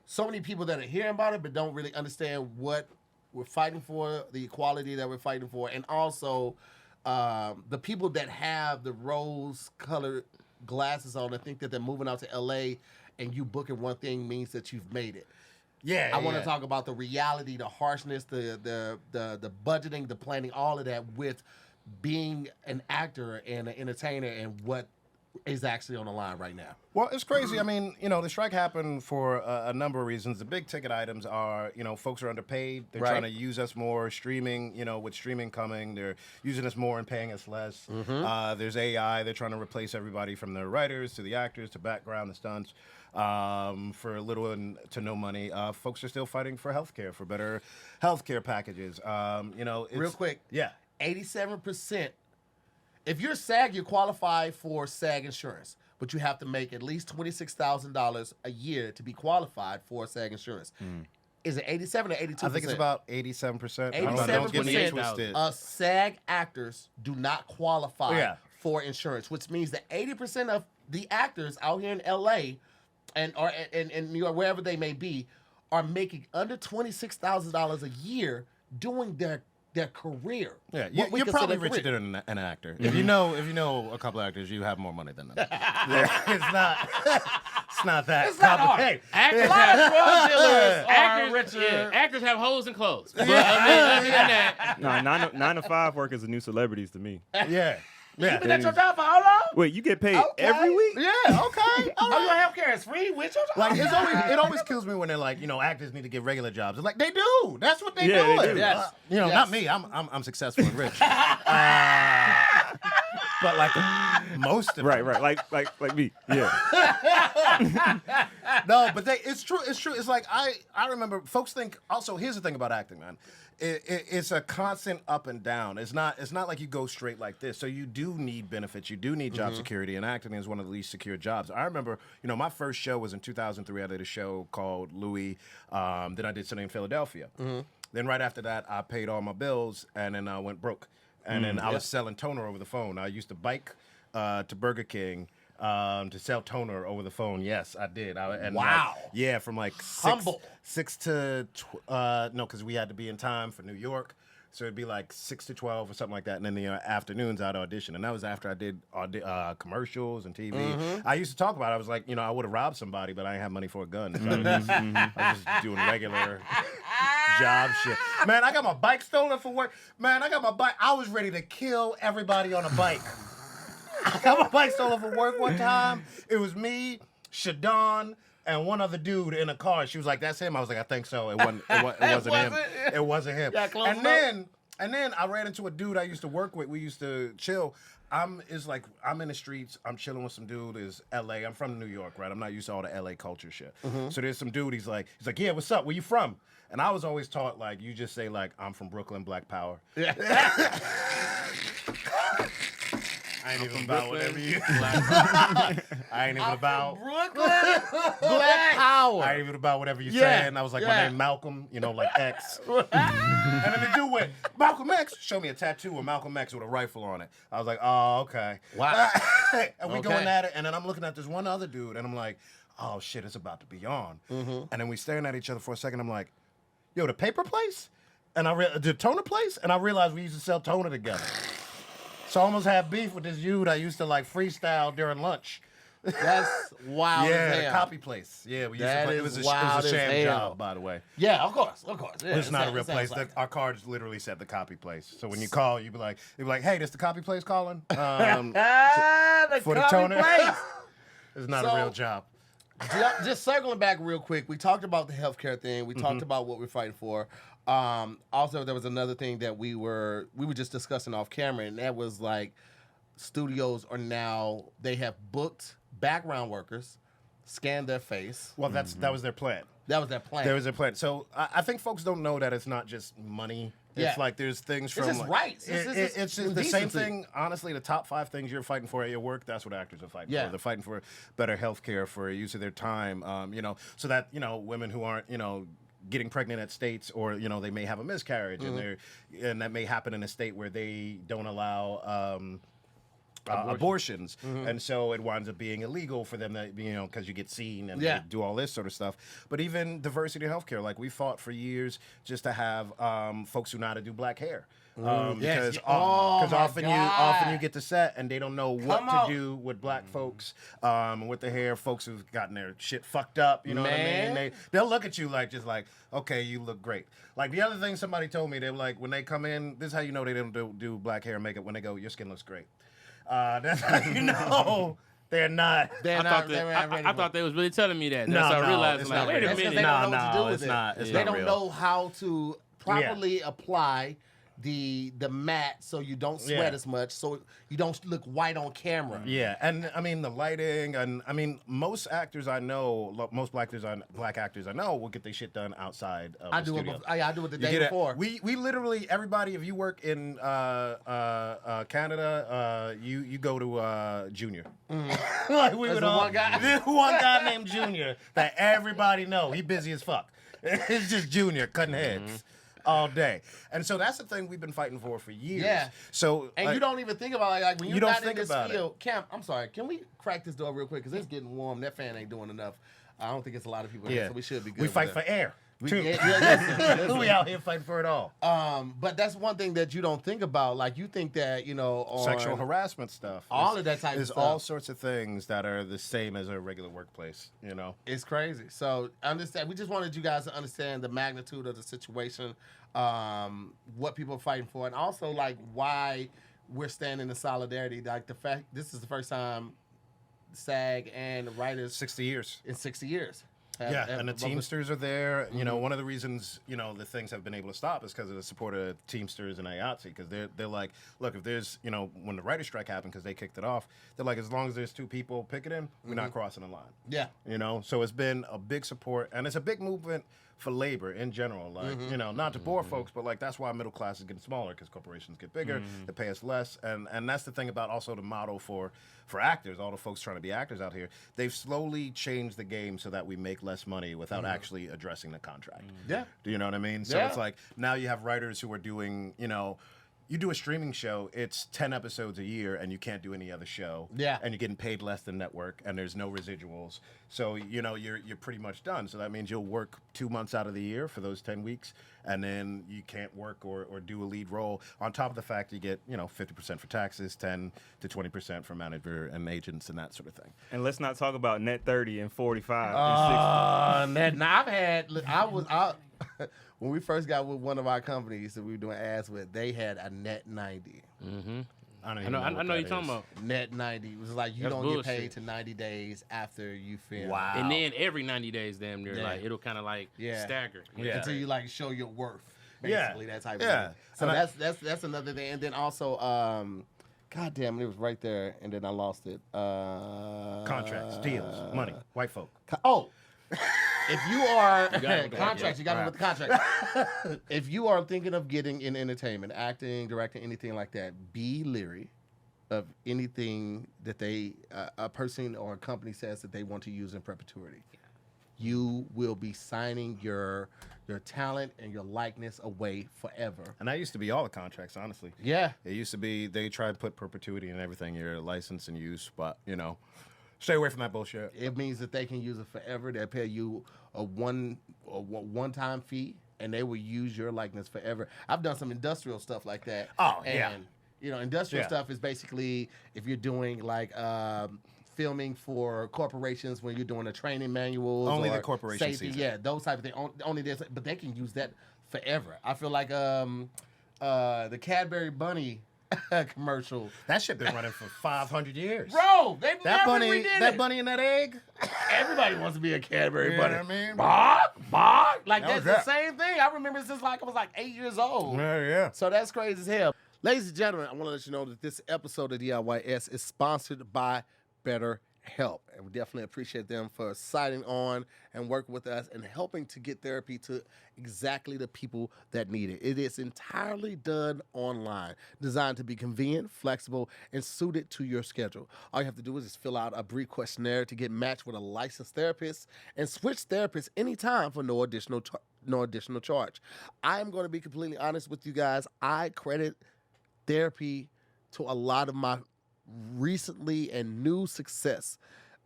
so many people that are hearing about it but don't really understand what we're fighting for, the equality that we're fighting for, and also the people that have the rose-colored glasses on and think that they're moving out to L.A. and you booking one thing means that you've made it. Yeah. I want to talk about the reality, the harshness, the budgeting, the planning, all of that with being an actor and an entertainer and what is actually on the line right now. Well, it's crazy. I mean, the strike happened for a number of reasons. The big ticket items are, folks are underpaid. They're Right. trying to use us more. Streaming, with streaming coming, they're using us more and paying us less. There's AI. They're trying to replace everybody from the writers to the actors to background and stunts for little to no money. Folks are still fighting for healthcare, for better healthcare packages. It's, Real quick, Yeah. 87%. If you're SAG, you qualify for SAG insurance, but you have to make at least $26,000 a year to be qualified for SAG insurance. Is it 87 or 82%? I think it's about 87%. 87% of SAG actors do not qualify Yeah. for insurance, which means that 80% of the actors out here in LA and New York, wherever they may be, are making under $26,000 a year doing their career. Yeah, What we you're probably consider richer career. than an actor. If you know a couple actors, you have more money than them. It's not that. It's not hard. complicated. Actors A lot of have drug dealers are actors, richer. yeah, actors have holes in clothes. But, other than that, No, 9 to 5 work is the new celebrities to me. Yeah. You been at your job for how long? Wait, you get paid every week? Yeah, okay. Oh, your healthcare is free with your job? Like it always kills me when they're like, actors need to get regular jobs. It's like they do. That's what they Yeah, do. they do. Yes. Yes. Not me. I'm successful and rich. But like most of Right, them. right. Like me. Yeah. No, but it's true. It's true. It's like I remember folks think. Also, here's the thing about acting, man. It's a constant up and down. It's not like you go straight like this. So you do need benefits. You do need job security, and acting is one of the least secure jobs. I remember, my first show was in 2003. I did a show called Louis. Then I did something in Philadelphia. Then right after that, I paid all my bills, and then I went broke. And then I was selling toner over the phone. I used to bike to Burger King. To sell toner over the phone. Yes, I did. Wow. From like Humble. 6 to no, because we had to be in time for New York, so it'd be like 6 to 12 or something like that. And then the afternoons I'd audition, and that was after I did commercials and TV. I used to talk about it. I was like, I would have robbed somebody, but I didn't have money for a gun. So I was just doing regular job shit. Man, I got my bike stolen for work. Man, I got my bike. I was ready to kill everybody on a bike. I got my bike stolen for work one time. It was me, Shadon, and one other dude in a car. She was like, "That's him." I was like, "I think so." It wasn't him. It wasn't him. Yeah, close and then I ran into a dude I used to work with. We used to chill. I'm in the streets. I'm chilling with some dude. Is L.A. I'm from New York, right? I'm not used to all the L.A. culture shit. So there's some dude. He's like, "Yeah, what's up? Where you from?" And I was always taught like you just say like I'm from Brooklyn, Black Power. Yeah. I ain't even about whatever you. I ain't even about Brooklyn Black Power. I ain't even about whatever you're Yeah, saying. I was like, yeah. my name Malcolm, like X. And then the dude went, Malcolm X, show me a tattoo of Malcolm X with a rifle on it. I was like, oh, okay. Wow. And we going at it, and then I'm looking at this one other dude, and I'm like, oh shit, it's about to be on. And then we staring at each other for a second. I'm like, yo, the paper place? And the toner place? And I realized we used to sell toner together. So I almost had beef with this dude I used to like freestyle during lunch. That's wild Yeah, as the hell. copy place. Yeah, we used That to play. is It was wild a as sham hell. job, by the way. Yeah, of course. Yeah, It's not a it real sounds place. like Our cards literally said the copy place. So when you call, you'd be like, hey, this the copy place calling? the for the copy toner. place. It's not So- a real job. Just circling back real quick, we talked about the healthcare thing. We talked about what we're fighting for. Also, there was another thing that we were just discussing off camera, and that was like studios are now, they have booked background workers, scanned their face. Well, that was their plan. That was their plan. There was a plan. So I think folks don't know that it's not just money Yeah. It's like there's things It's from just rights. It's just the same decency. thing. Honestly, the top 5 things you're fighting for at your work, that's what actors are fighting Yeah. for. They're fighting for better health care, for use of their time, so that, women who aren't, getting pregnant at states, or, they may have a miscarriage, and that may happen in a state where they don't allow abortions, and so it winds up being illegal for them to, because you get seen and they do all this sort of stuff. But even diversity in healthcare, like we fought for years just to have folks who know how to do black hair. Because often you get to set and they don't know what to do with black folks, with the hair. Folks who've gotten their shit fucked up, you know what I mean? They'll look at you like, okay, you look great. Like the other thing somebody told me, they were like, when they come in, this is how you know they don't do black hair and makeup, when they go, your skin looks great. That's how you know they're not. I thought they was really telling me that. No, That's how I no, realized, it's like, not wait real. a minute. They don't know what to do with it's it. not. It's They not don't real. know how to properly apply the mat so you don't sweat as much, so you don't look white on camera. Yeah, and I mean the lighting, and I mean most actors I know, most black actors I know will get their shit done outside of the studio. I do it the day before. We literally, everybody, if you work in Canada, you go to Junior. Like we would all, one guy? one guy named Junior that everybody know. He busy as fuck. It's just Junior cutting heads all day. And so that's the thing we've been fighting for years. Yeah. So And you don't even think about it. Like when you you're don't not in think this about it. field. Cam, I'm sorry. Can we crack this door real quick? Because it's getting warm. That fan ain't doing enough. I don't think it's a lot of people here, so we should be good. We with fight that. for air. Too. Listen. We out here fighting for it all. But that's one thing that you don't think about. Like you think that, on Sexual harassment stuff. all of that type of There's stuff. all sorts of things that are the same as a regular workplace, It's crazy. So understand. We just wanted you guys to understand the magnitude of the situation, what people are fighting for, and also like why we're standing in solidarity. Like the fact this is the first time SAG and the writers 60 years. in 60 years. And the Teamsters are there. One of the reasons, the things have been able to stop is because of the support of Teamsters and IATSE, because they're like, look, if there's, when the writer's strike happened, because they kicked it off, they're like, as long as there's 2 people picketing, we're not crossing the line. Yeah. So it's been a big support, and it's a big movement for labor in general. Like, not to bore folks, but like that's why middle class is getting smaller, because corporations get bigger, they pay us less. And that's the thing about also the model for actors, all the folks trying to be actors out here. They've slowly changed the game so that we make less money without actually addressing the contract. Yeah. Do you know what I mean? So it's like now you have writers who are doing, you do a streaming show, it's 10 episodes a year, and you can't do any other show. Yeah. And you're getting paid less than network, and there's no residuals. So, you're pretty much done. So that means you'll work 2 months out of the year for those 10 weeks, and then you can't work or do a lead role. On top of the fact you get, 50% for taxes, 10 to 20% for manager and agents and that sort of thing. And let's not talk about net 30 and 45 and 60. Now when we first got with one of our companies that we were doing ads with, they had a net 90. I I know you're talking about. Net 90. It was like you That's don't bullshit. get paid to 90 days after you film. Wow. And then every 90 days, damn near, Yeah. like it'll kind of like Yeah. stagger. Yeah. Until you like show your worth. Yeah. Basically, that type Yeah. of thing. So And that's another thing. And then also, God damn it was right there, and then I lost it. Contracts, deals, money, white folk. If you are got it with the contracts, you got me with the contract. If you are thinking of getting in entertainment, acting, directing, anything like that, be leery of anything that a person or a company says that they want to use in perpetuity. You will be signing your talent and your likeness away forever. And that used to be all the contracts, honestly. Yeah. It used to be they try to put perpetuity in everything, your license and use, but, stay away from that bullshit. It means that they can use it forever. They'll pay you a one-time fee, and they will use your likeness forever. I've done some industrial stuff like that. Oh, and, yeah. Industrial stuff is basically if you're doing like filming for corporations when you're doing the training manuals. Only or the corporation safety, sees it. yeah, those type of things. Only this, but they can use that forever. I feel like the Cadbury Bunny commercial. That shit been running for 500 years. Bro, they That never bunny, redid that it. bunny and that egg. Everybody wants to be a Cadbury You bunny. know what I mean? Bark. Like, That was that's the that. same thing. I remember since like I was like 8 years old. Yeah. So that's crazy as hell. Ladies and gentlemen, I want to let you know that this episode of DIYS is sponsored by Better Help. And we definitely appreciate them for signing on and working with us and helping to get therapy to exactly the people that need it. It is entirely done online, designed to be convenient, flexible, and suited to your schedule. All you have to do is just fill out a brief questionnaire to get matched with a licensed therapist and switch therapists anytime for no additional charge. I'm going to be completely honest with you guys. I credit therapy to a lot of my recently and new success,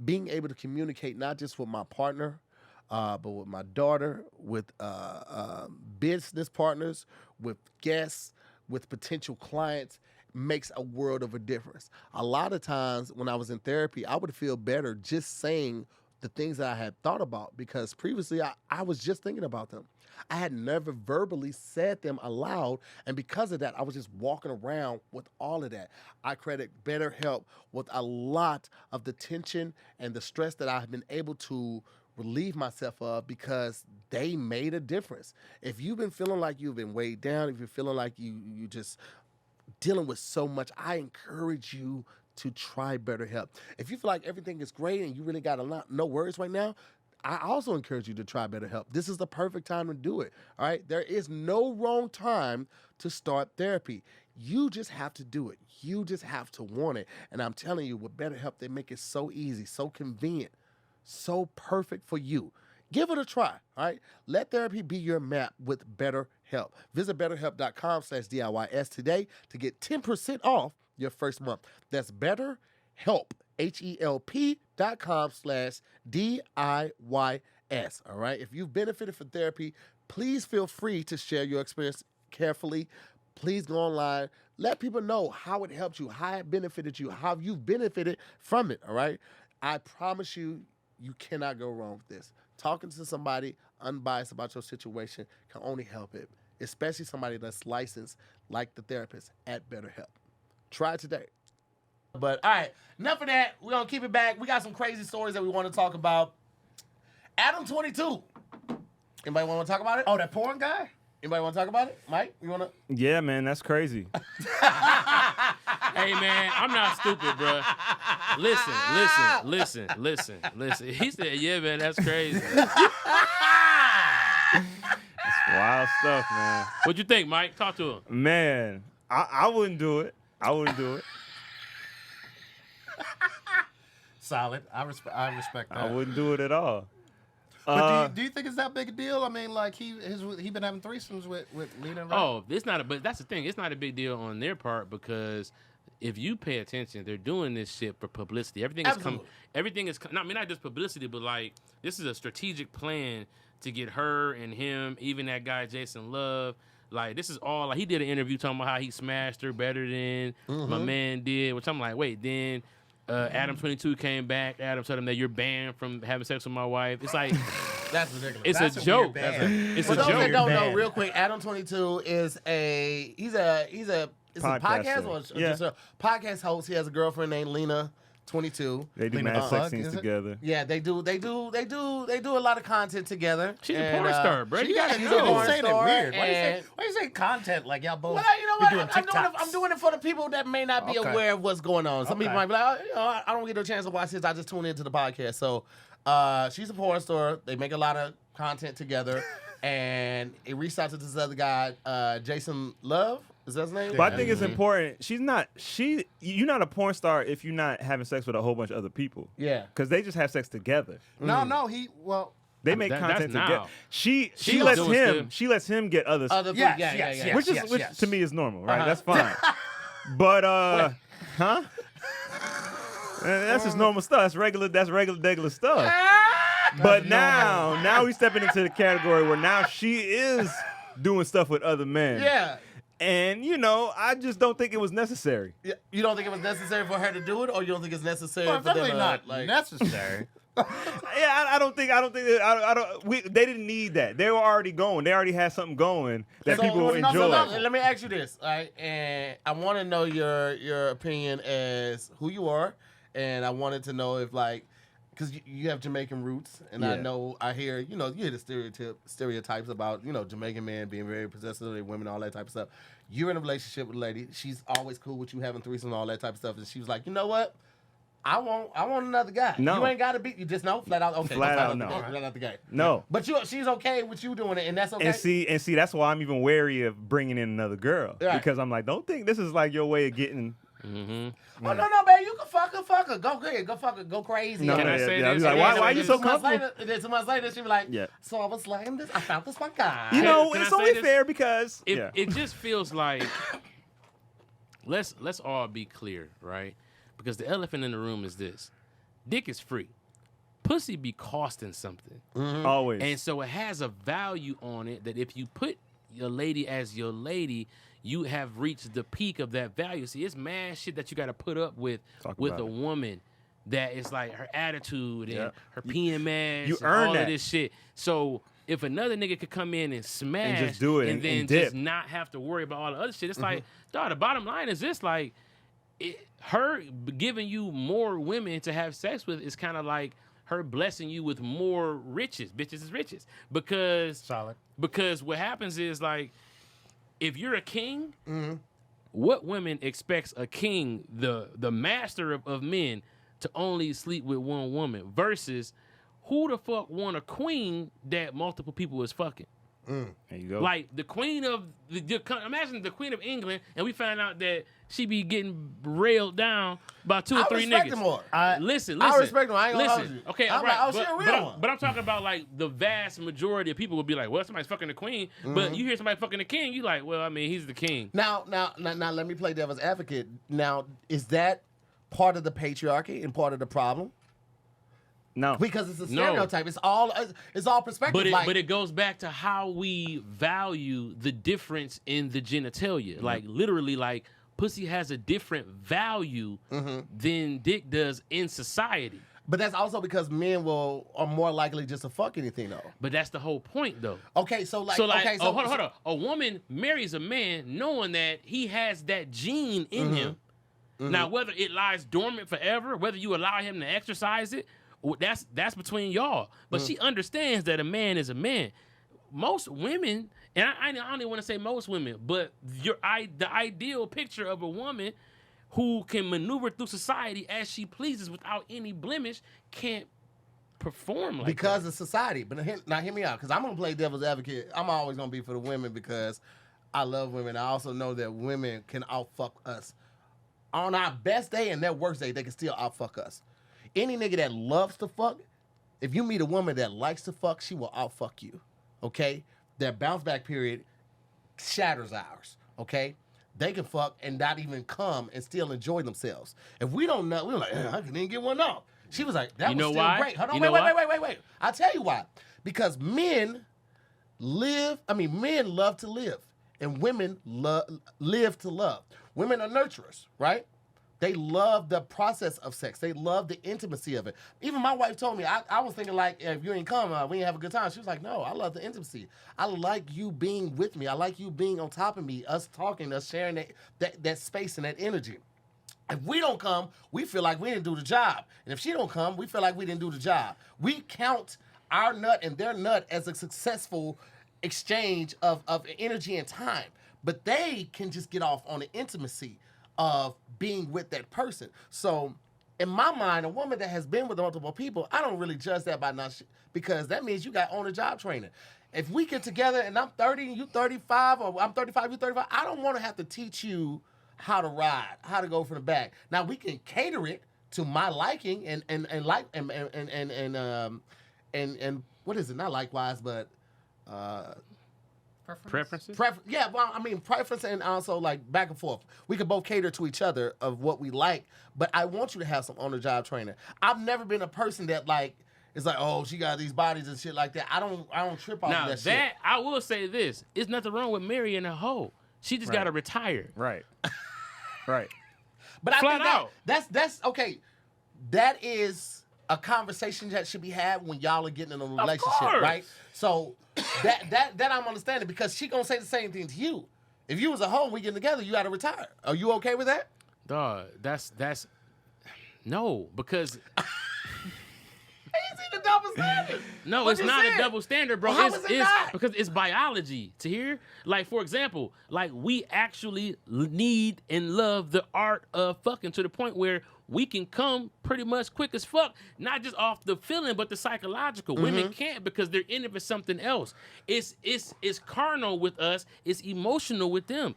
being able to communicate not just with my partner, but with my daughter, with business partners, with guests, with potential clients, makes a world of a difference. A lot of times when I was in therapy, I would feel better just saying the things that I had thought about, because previously I was just thinking about them. I had never verbally said them aloud, and because of that, I was just walking around with all of that. I credit BetterHelp with a lot of the tension and the stress that I've been able to relieve myself of, because they made a difference. If you've been feeling like you've been weighed down, if you're feeling like you just dealing with so much, I encourage you to try BetterHelp. If you feel like everything is great and you really got no worries right now, I also encourage you to try BetterHelp. This is the perfect time to do it, all right? There is no wrong time to start therapy. You just have to do it. You just have to want it. And I'm telling you, with BetterHelp, they make it so easy, so convenient, so perfect for you. Give it a try, all right? Let therapy be your map with BetterHelp. Visit BetterHelp.com/DIYS today to get 10% off your first month. That's BetterHelp, HELP.com/DIYS, all right? If you've benefited from therapy, please feel free to share your experience carefully. Please go online. Let people know how it helped you, how it benefited you, how you've benefited from it, all right? I promise you, you cannot go wrong with this. Talking to somebody unbiased about your situation can only help it, especially somebody that's licensed like the therapist at BetterHelp. Try it today. But all right, enough of that. We're going to keep it back. We got some crazy stories that we want to talk about. Adam 22. Anybody want to talk about it? Oh, that porn guy? Anybody want to talk about it? Mike, you want to? Yeah, man, that's crazy. Hey, man, I'm not stupid, bro. Listen. He said, yeah, man, that's crazy. That's wild stuff, man. What'd you think, Mike? Talk to him. Man, I wouldn't do it. I wouldn't do it. Solid. I respect that. I wouldn't do it at all. But do you think it's that big a deal? I mean, like he been having threesomes with Lena and Ray? Oh, it's not but that's the thing. It's not a big deal on their part, because if you pay attention, they're doing this shit for publicity. Everything is not just publicity, but like this is a strategic plan to get her and him, even that guy Jason Love. Like this is all like he did an interview talking about how he smashed her better than my man did, which I'm like, wait, then Adam 22 came back. Adam told him that you're banned from having sex with my wife. It's like That's ridiculous. it's That's a a joke. weird ban. It's For a those that joke. don't know, bad. real quick, Adam 22 is a podcast or Yeah. just a podcast host. He has a girlfriend named Lena 22. They do Lena mad Bug, sex is scenes it? together. Yeah, they do a lot of content together. She's a And, porn star, bro. You gotta she's know. a porn saying it star, weird. Why and- you say content like y'all both Well, you know be what? doing I'm doing it for the people that may not be Okay. aware of what's going on. Some people Okay. might be like, I don't get a chance to watch this. I just tune into the podcast. So, she's a porn star. They make a lot of content together, and it reached out to this other guy, Jason Love. Is that his name? But I think it's important. You're not a porn star if you're not having sex with a whole bunch of other people. Yeah. Because they just have sex together. No, They make That's content now. together. She She's lets doing him. stuff. She lets him get other. Other Yes, people, yes, yeah. yes. which to me is normal, right? Uh-huh. That's fine. But huh? That's just normal stuff. That's regular stuff. But now he's stepping into the category where now she is doing stuff with other men. Yeah. And I just don't think it was necessary. Yeah. You don't think it was necessary for her to do it, or you don't think it's necessary well, for them definitely to, not like? necessary. Yeah, I don't think they didn't need that. They were already going. They already had something going that people enjoy. Let me ask you this, all right? And I want to know your opinion as who you are, and I wanted to know if because you have Jamaican roots, and I hear you hear the stereotypes about Jamaican men being very possessive of their women, all that type of stuff. You're in a relationship with a lady. She's always cool with you having threesomes and all that type of stuff, and she was like, you know what? I want another guy. No. You ain't got to be. You just know flat out. Okay, Flat out, no. Flat out the game. No. But she's okay with you doing it, and that's okay. And see, that's why I'm even wary of bringing in another girl Right. because I'm like, don't think this is like your way of getting. Mm-hmm. Oh no, man, you can fuck her. Go ahead, go fuck her, go crazy. No, Can I say I'll be this? like, why are you so 2 months comfortable? later, then 2 months later, she be like, Yeah. so I was like, I found this one guy. You know, Can I it's say only this? fair because It just feels like let's all be clear, right? Because the elephant in the room is this: dick is free, pussy be costing something, always. and so it has a value on it that if you put your lady as your lady, you have reached the peak of that value. See, it's mad shit that you got to put up with Talk with about a it. woman that is like her attitude and Yeah. her PMS you and earn all that. of this shit. So if another nigga could come in and smash just do it and and then dip. just not have to worry about all the other shit, it's like, dog, the bottom line is this, like, her giving you more women to have sex with is kind of like her blessing you with more riches. Bitches is riches. Solid. Because what happens is, like, if you're a king, what women expects a king, the master of men, to only sleep with one woman versus who the fuck want a queen that multiple people is fucking? There you go. Like the queen of imagine the queen of England, and we find out that she be getting railed down by 2 or I 3 respect niggas. him more. Listen. I respect him. I ain't gonna hold listen. you. Okay, I'm all right. like, oh, she a real one. But I'm talking about like the vast majority of people will be like, well, somebody's fucking the queen. But you hear somebody fucking the king, you like, well, I mean, he's the king. Now, let me play devil's advocate. Now, is that part of the patriarchy and part of the problem? no. Because it's a No. stereotype. It's all perspective. But it goes back to how we value the difference in the genitalia. Like literally, like pussy has a different value than dick does in society. But that's also because men are more likely just to fuck anything though. But that's the whole point, though. Okay, so Hold on. A woman marries a man knowing that he has that gene in him. Now, whether it lies dormant forever, whether you allow him to exercise it, that's between y'all. But she understands that a man is a man. Most women, and I don't even want to say most women, but the ideal picture of a woman who can maneuver through society as she pleases without any blemish can't perform like because that. of society. But now hear me out, because I'm gonna play devil's advocate. I'm always gonna be for the women because I love women. I also know that women can outfuck us. On our best day and their worst day, they can still outfuck us. Any nigga that loves to fuck, if you meet a woman that likes to fuck, she will outfuck you. Okay? Their bounce back period shatters ours. Okay? They can fuck and not even come and still enjoy themselves. If we don't know, we're like, I couldn't even get one off. She was like, that You was know still why? great. Hold on, You know wait. I'll tell you why. Because men love to live. And women live to love. Women are nurturers, right? They love the process of sex. They love the intimacy of it. Even my wife told me, I was thinking like, if you ain't come, we ain't have a good time. She was like, no, I love the intimacy. I like you being with me. I like you being on top of me, us talking, us sharing that space and that energy. If we don't come, we feel like we didn't do the job. And if she don't come, we feel like we didn't do the job. We count our nut and their nut as a successful exchange of energy and time. But they can just get off on the intimacy of being with that person. So in my mind, a woman that has been with multiple people, I don't really judge that by because that means you got on-the-job training. If we get together and I'm 30 and you 35, or I'm 35, you 35, I don't want to have to teach you how to ride, how to go from the back. Now we can cater it to my liking and what is it? Not likewise, but Preferences? Preference and also like back and forth. We could both cater to each other of what we like, but I want you to have some on-the-job training. I've never been a person that like is like, oh, she got these bodies and shit like that. I don't trip off Now that shit. I will say this: it's nothing wrong with marrying a hoe. She just got to retire. Right. Right. But I Flat think out. that's okay. That is a conversation that should be had when y'all are getting in a relationship, course. right? So that I'm understanding because she gonna say the same thing to you. If you was a hoe, we getting together, you gotta retire. Are you okay with that? Dog, that's no, because Easy to double standard. No, What it's you not said? a double standard, bro. Well, how it's is it not? because it's biology. To hear, like for example, like we actually need and love the art of fucking to the point where we can come pretty much quick as fuck, not just off the feeling, but the psychological. Women can't because they're in it for something else. It's carnal with us. It's emotional with them.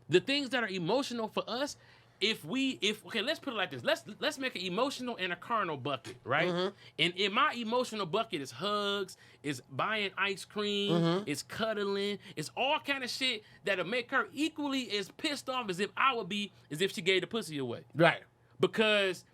The things that are emotional for us. If okay, let's put it like this. Let's make an emotional and a carnal bucket, right? And in my emotional bucket is hugs, is buying ice cream, it's cuddling, it's all kind of shit that'll make her equally as pissed off as if I would be, as if she gave the pussy away. Right. Because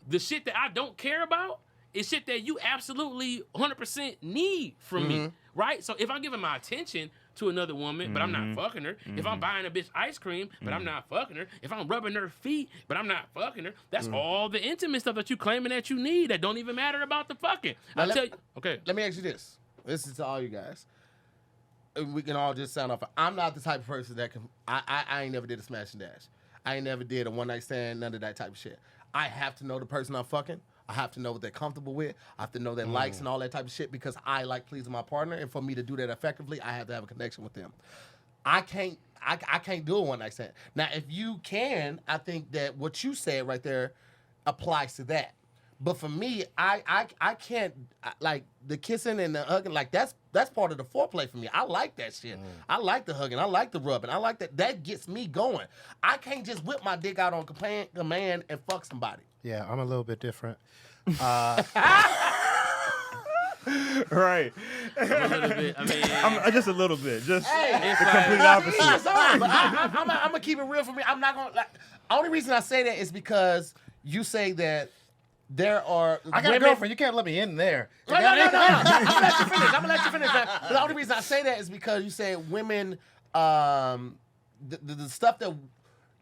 the shit that I don't care about is shit that you absolutely 100% need from me, right? So if I'm giving my attention to another woman, but I'm not fucking her. If I'm buying a bitch ice cream, but I'm not fucking her. If I'm rubbing her feet, but I'm not fucking her. That's all the intimate stuff that you claiming that you need that don't even matter about the fucking. I'll tell you. Okay. Let me ask you this. This is to all you guys. And we can all just sound off. I'm not the type of person that can. I ain't never did a smash and dash. I ain't never did a one night stand. None of that type of shit. I have to know the person I'm fucking. I have to know what they're comfortable with. I have to know their likes and all that type of shit because I like pleasing my partner. And for me to do that effectively, I have to have a connection with them. I can't do a one night stand. Now, if you can, I think that what you said right there applies to that. But for me, I can't like the kissing and the hugging. Like that's part of the foreplay for me. I like that shit. I like the hugging. I like the rubbing. I like that. That gets me going. I can't just whip my dick out on command and fuck somebody. Yeah, I'm a little bit different. Right. A little bit. I mean, I'm just a little bit. Just it's the like- complete opposite. Yeah, sorry, but I'm gonna keep it real for me. I'm not gonna like. Only reason I say that is because you say that there are. I got a women- girlfriend. You can't let me in there. No. I'm gonna let you finish. I'm gonna let you finish. But the only reason I say that is because you said women, the stuff that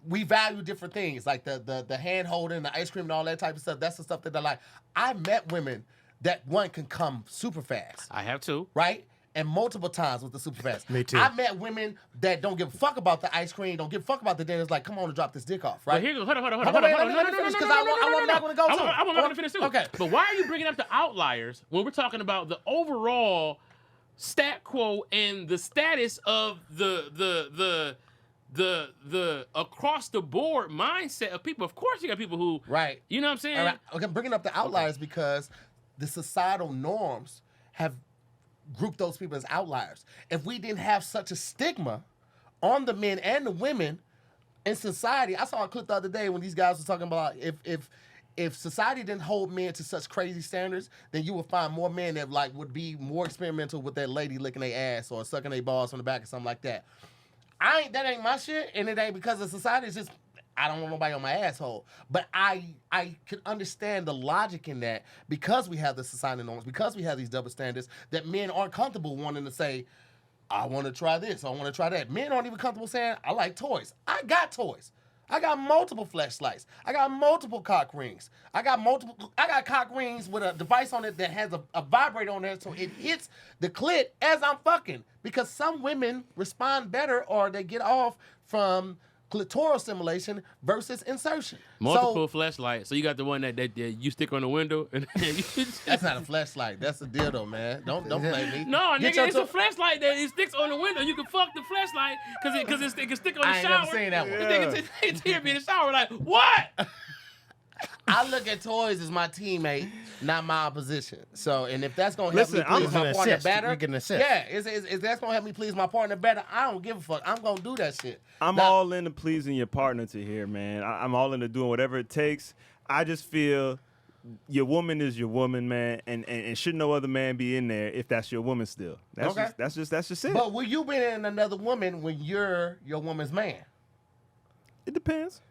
we value different things, like the hand holding, the ice cream, and all that type of stuff. That's the stuff that I like. I met women that one can come super fast, I have to. right? And multiple times with the super fast. Me too. I met women that don't give a fuck about the ice cream, don't give a fuck about the dinner. It's like, come on and drop this dick off, right? But here goes. Hold on. Let me finish, 'cause I want Mac to go too. I want Mac to finish too. Okay. But why are you bringing up the outliers when we're talking about the overall stat quo and the status of the across the board mindset of people? Of course, you got people who, Right. You know what I'm saying? All right. Okay, I'm bringing up the outliers because the societal norms have grouped those people as outliers. If we didn't have such a stigma on the men and the women in society, I saw a clip the other day when these guys were talking about if society didn't hold men to such crazy standards, then you would find more men that like would be more experimental with that lady licking their ass or sucking their balls from the back or something like that. That ain't my shit, and it ain't because of society. It's just I don't want nobody on my asshole. But I can understand the logic in that because we have the society norms, because we have these double standards, that men aren't comfortable wanting to say, I want to try this, I want to try that. Men aren't even comfortable saying, I like toys. I got toys. I got multiple fleshlights. I got multiple cock rings. I got cock rings with a device on it that has a vibrator on there so it hits the clit as I'm fucking. Because some women respond better or they get off from clitoral stimulation versus insertion. Multiple flashlights. So you got the one that you stick on the window, and That's not a flashlight. That's a dildo, man. Don't play me. No, Get nigga, your it's a flashlight that it sticks on the window. You can fuck the flashlight because it can stick on the I ain't shower. never seen that one. This nigga Tahir be in the shower like, what? I look at toys as my teammate, not my opposition. So, and if that's gonna help Listen, me please I'm my an partner assist. better, You get an assist. yeah, if that's gonna help me please my partner better, I don't give a fuck. I'm gonna do that shit. I'm Now- all into pleasing your partner to here, man. I'm all into doing whatever it takes. I just feel your woman is your woman, man, and should no other man be in there if that's your woman still. That's Okay. that's just it. But will you be in another woman when you're your woman's man? It depends.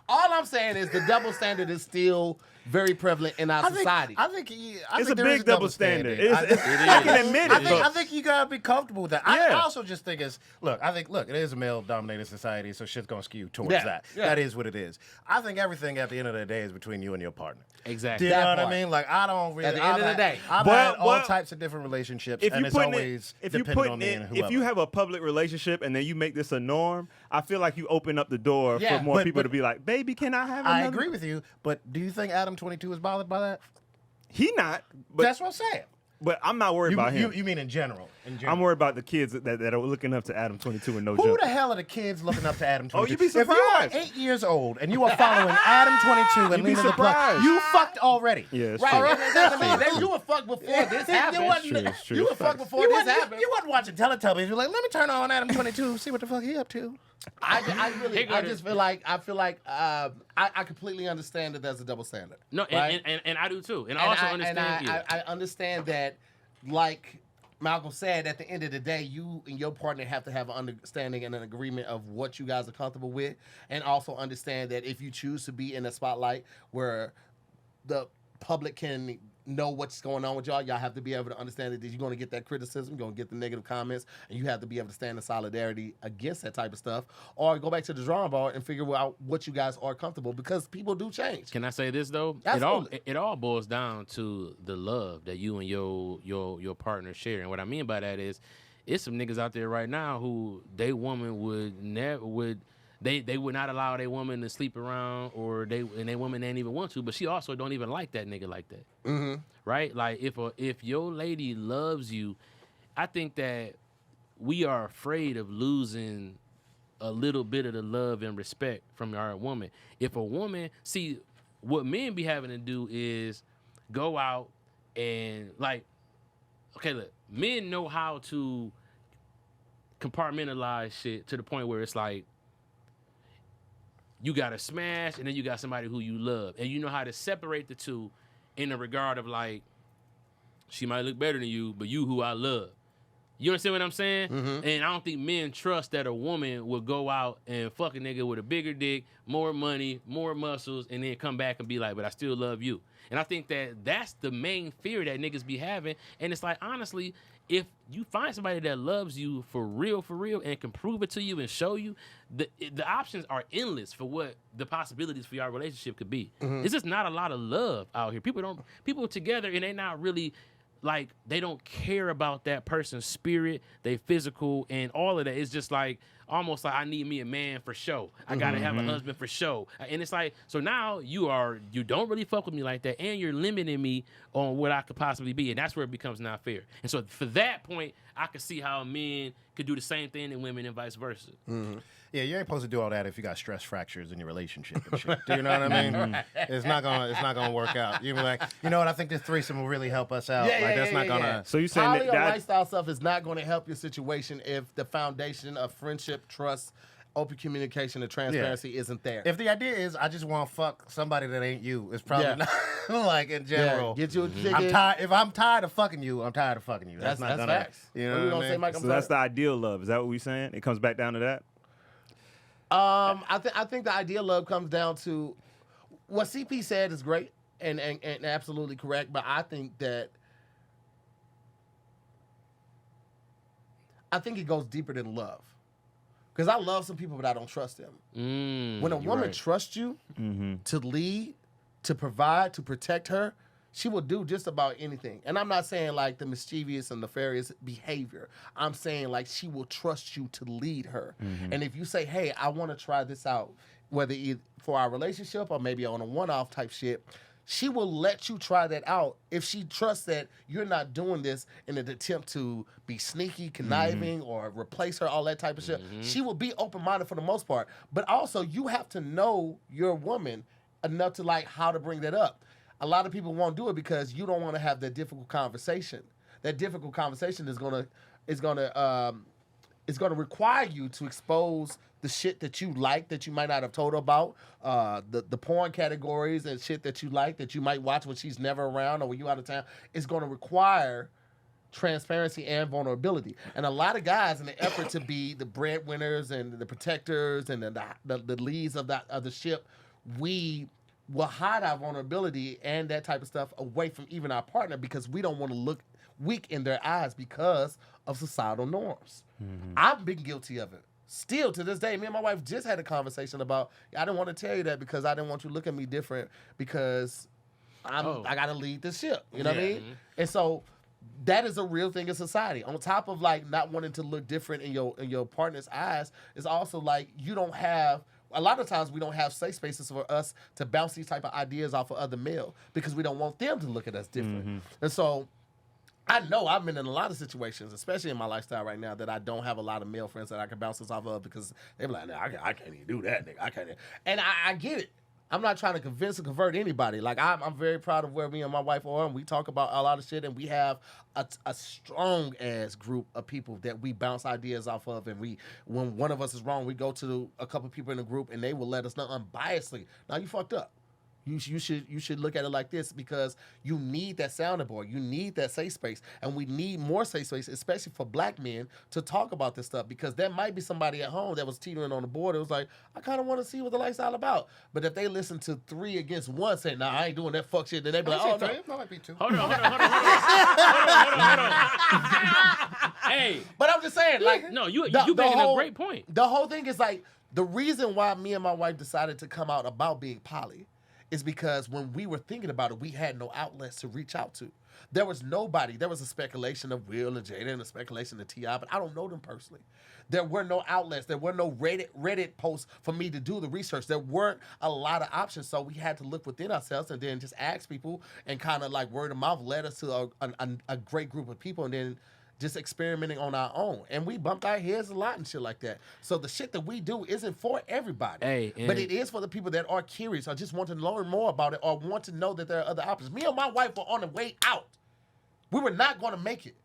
All I'm saying is the double standard is still very prevalent in our society. I think It's a there is big double standard. I is. can admit it. I think you gotta be comfortable with that. Yeah. I also just think it is a male-dominated society, so shit's gonna skew towards Yeah, that. yeah. That is what it is. I think everything at the end of the day is between you and your partner. Exactly. Do you know That what I part. mean? Like I don't really. At the end of the day. I've Well, had all well, types of different relationships, if and you it's put always if you dependent put on me and if whoever. you have a public relationship and then you make this a norm, I feel like you open up the door Yeah, for more but- people but- to be like, baby, can I have another? I agree with you, but do you think Adam 22 is bothered by that? He not, but That's what I'm saying. but I'm not worried about him. You mean in general? I'm worried about the kids that are looking up to Adam 22 and no Who jumper. the hell are the kids looking up to Adam 22? Oh, you'd be If you are surprised. 8 years old and you are following Adam 22 and You'd be Lena the Plug, surprised. you fucked already. Yeah, it's Right. true. You were fucked before this happened. It's true. You were It's fucked facts. before You this wasn't, happened. you wasn't watching Teletubbies. You're like, let me turn on Adam 22, see what the fuck he up to. I just feel like I completely understand that there's a double standard. No, right? and I do too. And I also understand. I understand that, like Malcolm said, at the end of the day, you and your partner have to have an understanding and an agreement of what you guys are comfortable with, and also understand that if you choose to be in a spotlight where the public can know what's going on with y'all have to be able to understand that you're going to get that criticism, you're going to get the negative comments, and you have to be able to stand in solidarity against that type of stuff, or go back to the drawing board and figure out what you guys are comfortable, because people do change. Can I say this though? Absolutely. It all boils down to the love that you and your partner share. And what I mean by that is, it's some niggas out there right now who they woman would they would not allow their woman to sleep around, or their woman ain't even want to, but she also don't even like that nigga like that. Mm-hmm. Right? Like if your lady loves you, I think that we are afraid of losing a little bit of the love and respect from our woman. If a woman, see, what men be having to do is go out and like, okay, look, men know how to compartmentalize shit to the point where it's like, you got to smash, and then you got somebody who you love. And you know how to separate the two in the regard of, like, she might look better than you, but you who I love. You understand what I'm saying? Mm-hmm. And I don't think men trust that a woman will go out and fuck a nigga with a bigger dick, more money, more muscles, and then come back and be like, but I still love you. And I think that that's the main fear that niggas be having. And it's like, honestly, if you find somebody that loves you for real, and can prove it to you and show you, the options are endless for what the possibilities for your relationship could be. Mm-hmm. It's just not a lot of love out here. People together and they not really, like, they don't care about that person's spirit, they physical, and all of that. It's just like, almost like, I need me a man for show. I gotta have a husband for show. And it's like, so now you don't really fuck with me like that, and you're limiting me on what I could possibly be, and that's where it becomes not fair. And so for that point, I could see how men could do the same thing to women and vice versa. Mm-hmm. Yeah, you ain't supposed to do all that if you got stress fractures in your relationship and shit. Do you know what I mean? It's not gonna work out. You be like, you know what? I think this threesome will really help us out. That's not gonna. So you saying Poly or that lifestyle stuff is not going to help your situation if the foundation of friendship, trust, open communication, and transparency isn't there. If the idea is I just want to fuck somebody that ain't you, it's probably not like in general. Get you a ticket. I'm tired. If I'm tired of fucking you, I'm tired of fucking you. That's not that's gonna. facts. You What know you what gonna I say, mean? Mike? I'm so that's the sorry. ideal love. Is that what we saying? It comes back down to that? I think the ideal love comes down to what CP said is great and absolutely correct, but I think that it goes deeper than love. Because I love some people, but I don't trust them. When a woman trusts you to lead, to provide, to protect her, she will do just about anything. And I'm not saying like the mischievous and nefarious behavior. I'm saying like she will trust you to lead her. And if you say, hey, I want to try this out, whether for our relationship or maybe on a one-off type shit, she will let you try that out if she trusts that you're not doing this in an attempt to be sneaky, conniving, or replace her, all that type of shit. She will be open-minded for the most part. But also, you have to know your woman enough to like how to bring that up. A lot of people won't do it because you don't want to have that difficult conversation. That difficult conversation is gonna require you to expose the shit that you like that you might not have told her about, the porn categories and shit that you like that you might watch when she's never around or when you out of town. It's going to require transparency and vulnerability. And a lot of guys, in the effort to be the breadwinners and the protectors and the leads of the ship, we will hide our vulnerability and that type of stuff away from even our partner because we don't want to look weak in their eyes because of societal norms. I've been guilty of it. Still to this day, me and my wife just had a conversation about, I didn't want to tell you that because I didn't want you to look at me different because I got to lead this ship. You know what I mean? And so that is a real thing in society. On top of like not wanting to look different in your partner's eyes, is also like you don't have a lot of times we don't have safe spaces for us to bounce these type of ideas off of other male because we don't want them to look at us different. And so I know I've been in a lot of situations, especially in my lifestyle right now, that I don't have a lot of male friends that I can bounce this off of because they be like, nah, I can't even do that, nigga. I can't. And I get it. I'm not trying to convince or convert anybody. Like, I'm very proud of where me and my wife are, and we talk about a lot of shit, and we have a strong-ass group of people that we bounce ideas off of, and when one of us is wrong, we go to a couple people in the group, and they will let us know unbiasedly, now you fucked up. You should look at it like this because you need that sounding board. You need that safe space. And we need more safe space, especially for black men, to talk about this stuff because there might be somebody at home that was teetering on the board. It was like, I kind of want to see what the life's all about. But if they listen to 3 against 1 saying, nah, I ain't doing that fuck shit, then they be like, oh, no. That might be 2. Hold on. Hey. But I'm just saying, like, No, you making a great point. The whole thing is like, the reason why me and my wife decided to come out about being poly is because when we were thinking about it, we had no outlets to reach out to. There was nobody. There was a speculation of Will and Jada and a speculation of T.I., but I don't know them personally. There were no outlets. There were no Reddit posts for me to do the research. There weren't a lot of options, so we had to look within ourselves and then just ask people and kind of like word of mouth led us to a great group of people and then just experimenting on our own. And we bumped our heads a lot and shit like that. So the shit that we do isn't for everybody. But it is for the people that are curious or just want to learn more about it or want to know that there are other options. Me and my wife were on the way out. We were not going to make it.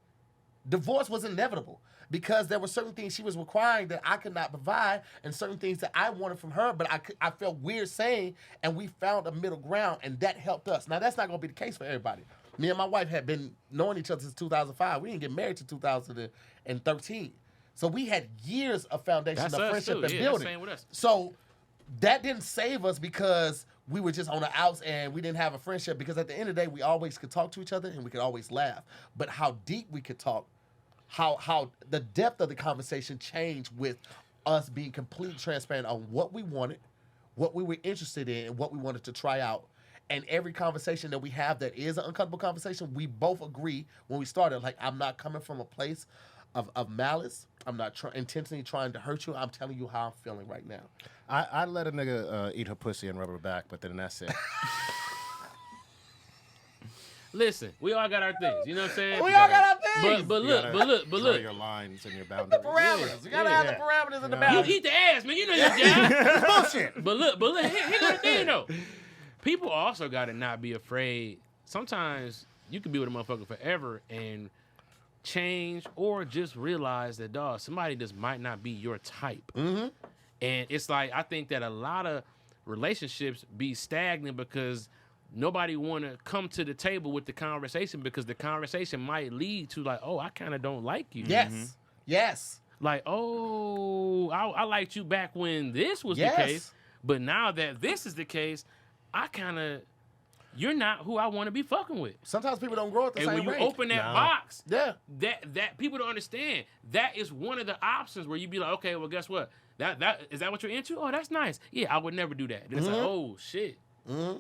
Divorce was inevitable because there were certain things she was requiring that I could not provide and certain things that I wanted from her, but I felt weird saying, and we found a middle ground, and that helped us. Now, that's not going to be the case for everybody. Me and my wife had been knowing each other since 2005. We didn't get married to 2013. So we had years of foundation of friendship and building. Same with us. So that didn't save us because we were just on the outs and we didn't have a friendship because at the end of the day, we always could talk to each other and we could always laugh. But how deep we could talk, how the depth of the conversation changed with us being completely transparent on what we wanted, what we were interested in, and what we wanted to try out. And every conversation that we have that is an uncomfortable conversation, we both agree when we started, like, I'm not coming from a place of malice. I'm not intentionally trying to hurt you. I'm telling you how I'm feeling right now. I let a nigga eat her pussy and rub her back, but then that's it. Listen, we all got our things. You know what I'm saying? We all got our things. But look. Draw your lines and your boundaries. The parameters. You gotta have the parameters and the boundaries. You eat the ass, man. You know your job. It's bullshit. But look. Here's the thing, though. People also got to not be afraid. Sometimes you can be with a motherfucker forever and change or just realize that, dog, somebody just might not be your type. Mm-hmm. And it's like, I think that a lot of relationships be stagnant because nobody want to come to the table with the conversation because the conversation might lead to like, oh, I kind of don't like you. Yes. Mm-hmm. Yes. Like, oh, I liked you back when this was the case. But now that this is the case, you're not who I want to be fucking with. Sometimes people don't grow at the same rate. And when you open that box, that people don't understand. That is one of the options where you be like, okay, well, guess what? Is that what you're into? Oh, that's nice. Yeah, I would never do that. Then it's like, oh shit. Mm-hmm.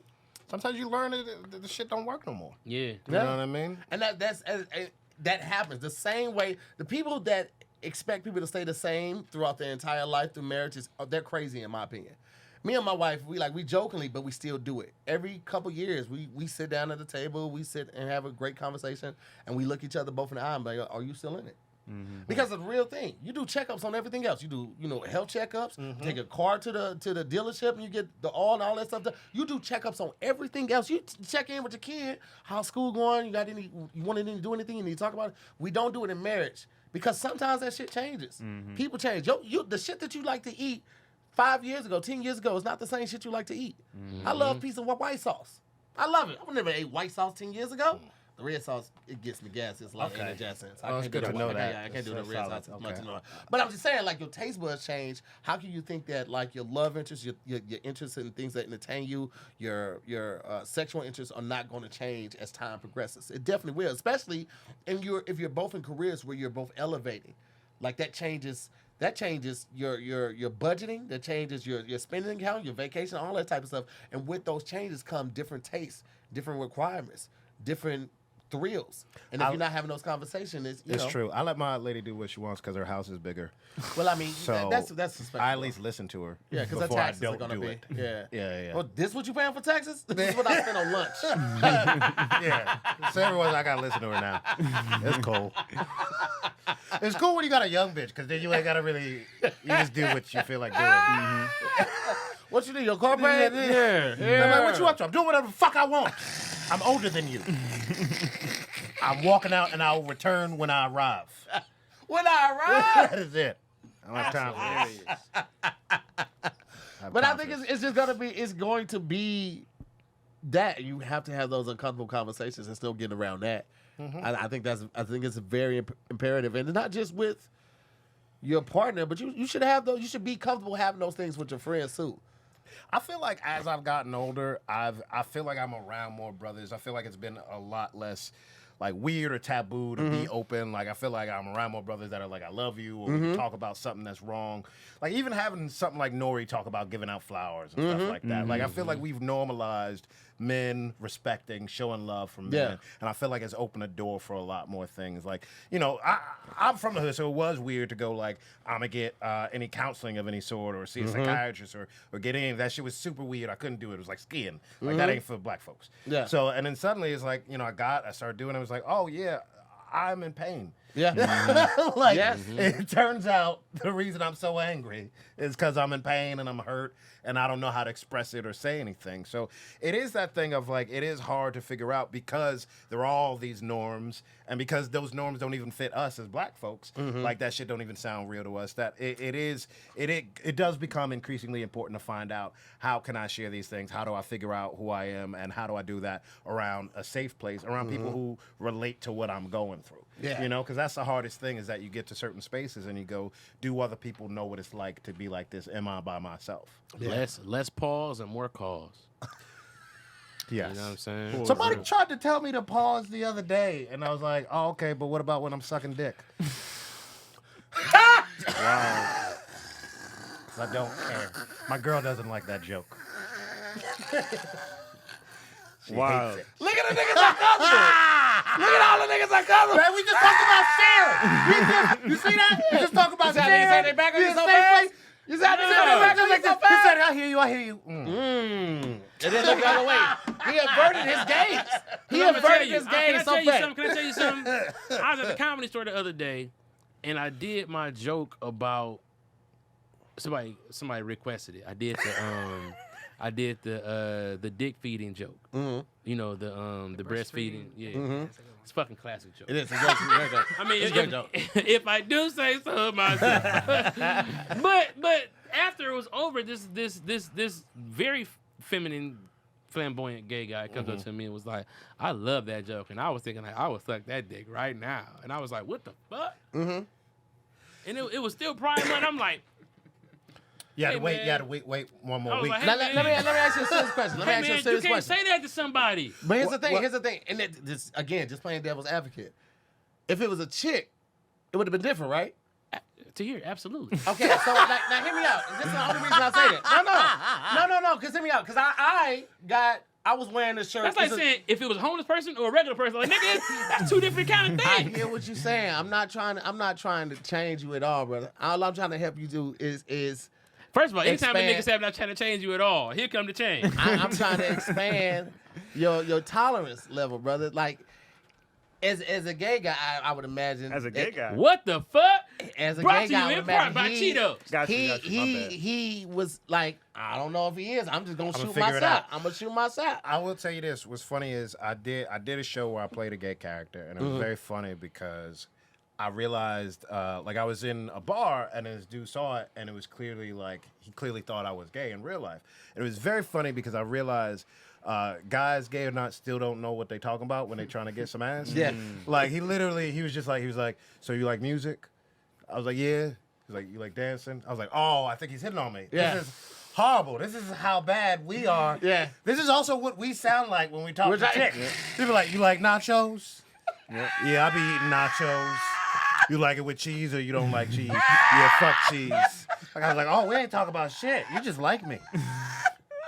Sometimes you learn that the shit don't work no more. Yeah. You know what I mean? And that happens. The same way, the people that expect people to stay the same throughout their entire life through marriages, they're crazy in my opinion. Me and my wife, we jokingly, but we still do it. Every couple years, we sit down at the table, we sit and have a great conversation, and we look each other both in the eye and be like, are you still in it? Mm-hmm. Because it's the real thing. You do checkups on everything else. You do, health checkups. Mm-hmm. Take a car to the dealership and you get the oil and all that stuff. You do checkups on everything else. You check in with your kid. How's school going? You want to do anything? You need to talk about it. We don't do it in marriage because sometimes that shit changes. Mm-hmm. People change. The shit that you like to eat 5 years ago, 10 years ago, is not the same shit you like to eat. Mm-hmm. I love a piece of white sauce. I love it. I never ate white sauce 10 years ago. The red sauce, it gets me gas. It's like indigestion. So I can't do the red sauce as much anymore. But I'm just saying, like, your taste buds change. How can you think that, like, your love interests, your interest in things that entertain you, your sexual interests are not going to change as time progresses? It definitely will, especially if you're both in careers where you're both elevating. Like, that changes your budgeting, that changes your spending account, your vacation, all that type of stuff. And with those changes come different tastes, different requirements, different thrills. And if you're not having those conversations, it's It's true. I let my lady do what she wants because her house is bigger. Well, I mean, So that's suspectable. I at least listen to her. Yeah, because the before I taxes are don't gonna do be. it. Yeah. Yeah. Well, this what you paying for taxes? This is what I spent on lunch. Yeah. So everyone's, I gotta listen to her now. It's cool. It's cool when you got a young bitch, because then you ain't gotta really. You just do what you feel like doing. What you do? Your car paid? I'm like, what you up to? I'm doing whatever the fuck I want. I'm older than you. I'm walking out and I'll return when I arrive. When I arrive. That is it. I don't have time for this. But I think it's just gonna be. It's going to be that you have to have those uncomfortable conversations and still get around that. I think it's very imperative, and not just with your partner, but you should have those. You should be comfortable having those things with your friends too. I feel like as I've gotten older, I feel like I'm around more brothers. I feel like it's been a lot less like weird or taboo to be open. Like I feel like I'm around more brothers that are like, I love you, or we can talk about something that's wrong. Like even having something like Nori talk about giving out flowers and stuff like that. Like I feel like we've normalized men respecting, showing love from men. Yeah. And I feel like it's opened a door for a lot more things. Like, you know, I'm from the hood, so it was weird to go like, I'm going to get any counseling of any sort or see a psychiatrist or get any. That shit was super weird. I couldn't do it. It was like skiing. Like, that ain't for black folks. Yeah. So, and then suddenly it's like, you know, I started doing it. I was like, oh, yeah, I'm in pain. Yeah. Like, Yes. it turns out the reason I'm so angry is because I'm in pain and I'm hurt and I don't know how to express it or say anything. So it is that thing of like, it is hard to figure out because there are all these norms and because those norms don't even fit us as black folks. Like that shit don't even sound real to us. That it does become increasingly important to find out how can I share these things? How do I figure out who I am? And how do I do that around a safe place, around people who relate to what I'm going through? Yeah. You know, because that's the hardest thing is that you get to certain spaces and you go, do other people know what it's like to be like this? Am I by myself? Less pause and more cause. Yes. You know what I'm saying? Somebody tried to tell me to pause the other day, and I was like, oh, okay, but what about when I'm sucking dick? Wow. 'Cause I don't care. My girl doesn't like that joke. She Wow. hates it. Look at the niggas I covered. Look at all the niggas I covered. Man, we just talked about sharing. You see that? We just talked about sharing. You said they back on you so safe fast? place. You said they No. back on you so He fast? said, I hear you. And then look the other way. He averted his gaze. He I'm gonna tell averted you, his can I gaze tell so you fast. something? Can I tell you something? I was at the Comedy Store the other day, and I did my joke about somebody requested it. I did the dick feeding joke. You know, the breastfeeding. Yeah. It's a fucking classic joke. It is. It's a great joke. I mean, It's a great joke. if I do say so myself. but after it was over, this very feminine, flamboyant gay guy comes up to me and was like, "I love that joke," and I was thinking like, I would suck that dick right now, and I was like, "What the fuck?" And it was still Pride Month. I'm like, You had Hey, to wait. man. You had to wait one I more was week. like, hey, Let me ask you a serious question. Let me "Hey ask you a man, you serious can't question. say that to somebody." But here's the thing. What- Here's the thing. And this again, just playing devil's advocate. If it was a chick, it would have been different, right? To hear, absolutely. Okay, so now hear me out. This is the only reason I say that. No. Because hear me out. Because I was wearing this shirt. That's like It's a- saying if it was a homeless person or a regular person, like nigga, that's two different kind of I things. hear what you're saying. I'm not trying to change you at all, brother. All I'm trying to help you do is First of all, anytime a nigga Expand. say I'm not trying to change you at all, here come the change. I'm trying to expand your tolerance level, brother. Like as a gay guy, I would imagine As a gay guy. What the fuck? As a Brought gay to guy, I you would in part imagine by Cheetos. Got you, my bad. he was like, I don't know if he is. I'm just gonna I'ma shoot figure my it shot. out. I'm gonna shoot my shot. I will tell you this. What's funny is I did a show where I played a gay character, and it was very funny because I realized like I was in a bar and this dude saw it, and it was clearly like he clearly thought I was gay in real life. And it was very funny because I realized guys, gay or not, still don't know what they talking about when they trying to get some ass. Yeah. Like he was like, so you like music? I was like, yeah. He's like, you like dancing? I was like, oh, I think he's hitting on me. Yeah. This is horrible. This is how bad we are. Yeah. This is also what we sound like when we talk Which to I- chicks. People like, you like nachos? Yeah, I be eating nachos. You like it with cheese or you don't like cheese? Yeah, fuck cheese. Like, I was like, oh, we ain't talking about shit. You just like me.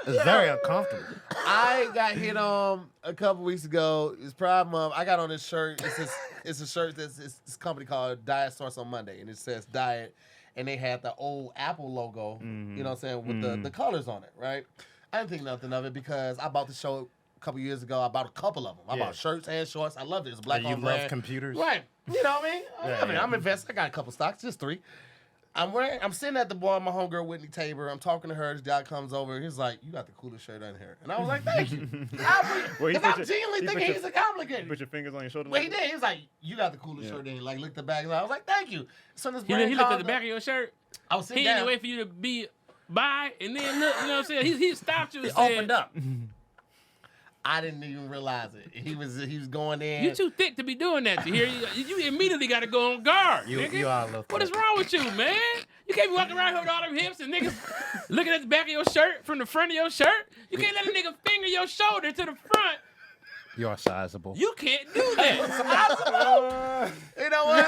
It's very uncomfortable. I got hit on a couple weeks ago. It's Pride Month. I got on this shirt. It's a shirt that's this company called Diet Starts on Monday, and it says Diet, and they had the old Apple logo. Mm-hmm. You know what I'm saying, with the colors on it, right? I didn't think nothing of it because I bought the shirt a couple years ago. I bought a couple of them. I bought shirts and shorts. I loved it. It's a black You on love brand. computers? Right. You know what I mean? Yeah, yeah. I'm invested. I got a couple stocks, just 3. I'm sitting at the bar with my homegirl Whitney Tabor. I'm talking to her. This guy comes over. He's like, "You got the coolest shirt on here," and I was like, "Thank you." Because I'm genuinely thinking he's a complicated. Put your fingers on your shoulder. Well, he did. He was like, "You got the coolest shirt." And he like looked at the back. I was like, "Thank you." So this He brand looked at called the back of your shirt. I was He sitting didn't down. wait for you to be by, and then look, you know what I'm saying? He stopped you and It said, opened up. I didn't even realize it. He was going in. "You too thick to be doing that." To hear you immediately got to go on guard. You nigga. are a little What is thick. wrong with you, man? You can't be walking around here with all them hips and niggas looking at the back of your shirt from the front of your shirt. You can't let a nigga finger your shoulder to the front. You are sizable. You can't do that. You know what?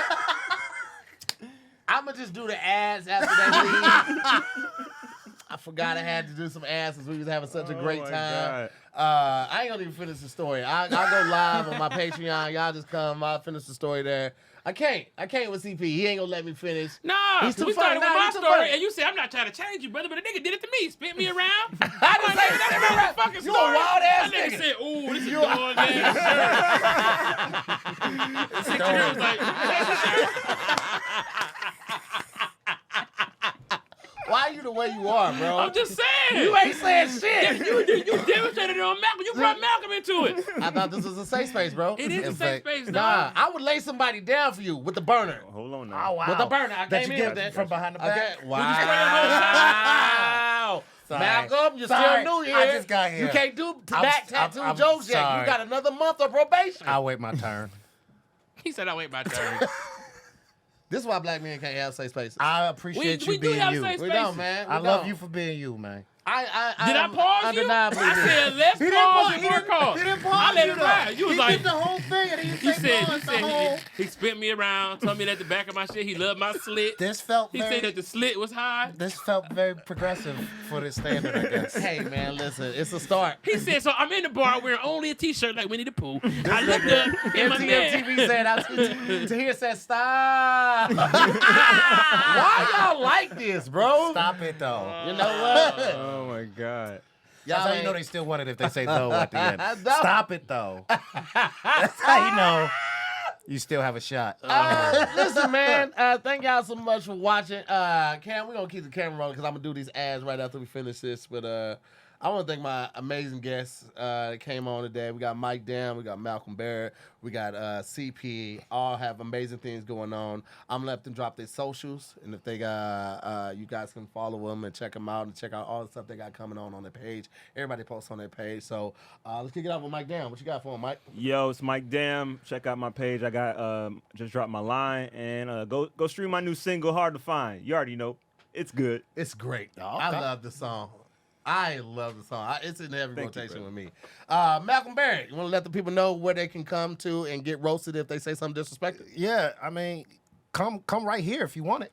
I'ma just do the ads after that leave. I forgot I had to do some ads since we was having such a great my time. God. I ain't gonna even finish the story. I'll go live on my Patreon. Y'all just come. I'll finish the story there. I can't with CP. He ain't gonna let me finish. Nah, He's too we started funny. with Nah, my he's too story, funny. and you said, "I'm not trying to change you, brother," but the nigga did it to me. Spit me around. I didn't say That's nothing my about fucking You a story. wild ass That nigga nigga. said, "Ooh, this is dog ass shirt." He was like, "That's your shirt?" Why you the way you are, bro? I'm just saying. You ain't saying shit. You demonstrated it on Malcolm. You brought Malcolm into it. I thought this was a safe space, bro. It is a In safe fact, space, Nah, dog. I would lay somebody down for you with the burner. Hold on now. Oh, wow. With the burner. I That came you in get with that. from behind the back? Okay. You just spray the whole Wow. Sorry. Malcolm, you're Sorry. still new here. I just got here. You can't do I'm- back tattoo I'm jokes yet. sorry. You got another month of probation. I'll wait my turn. He said, "I wait my turn." This is why black men can't have safe spaces. I appreciate we you do being have you. safe We spaces. don't, man. I We love don't. you for being you, man. Did Did I pause you? undeniably I did. said, "Let's He didn't pause pause- he before didn't- cause." he didn't pause I let you, it though. ride. You was He like, did the whole thing, and he he said he spent me around, told me that the back of my shit, he loved my slit. This felt He very. said that the slit was high. This felt very progressive for this standard, I guess. Hey, man, listen. It's a start. He said, "So I'm in the bar wearing only a t-shirt like Winnie the Pooh." I looked up in my man. MTV said, Tahir said, stop. Why y'all like this, bro? Stop it, though. You know what? Oh my God. That's how you ain't- know they still want it if they say though at the end. No. Stop it, though. That's how you know you still have a shot. Listen, man. Thank y'all so much for watching. Cam, we're gonna keep the camera rolling because I'm gonna do these ads right after we finish this. But I want to thank my amazing guests that came on today. We got Mike Dam, we got Malcolm Barrett, we got CP. All have amazing things going on. I'm gonna let them drop their socials, and if they got, you guys can follow them and check them out and check out all the stuff they got coming on their page. Everybody posts on their page. So let's kick it off with Mike Dam. What you got for him, Mike? Yo, it's Mike Dam. Check out my page. I got just dropped my line, and go stream my new single, Hard to Find. You already know, it's good. It's great. Okay. I love the song. I love the song. It's in every Thank you, rotation brother. with me. Malcolm Barrett, you want to let the people know where they can come to and get roasted if they say something disrespectful? Yeah, I mean, come right here if you want it.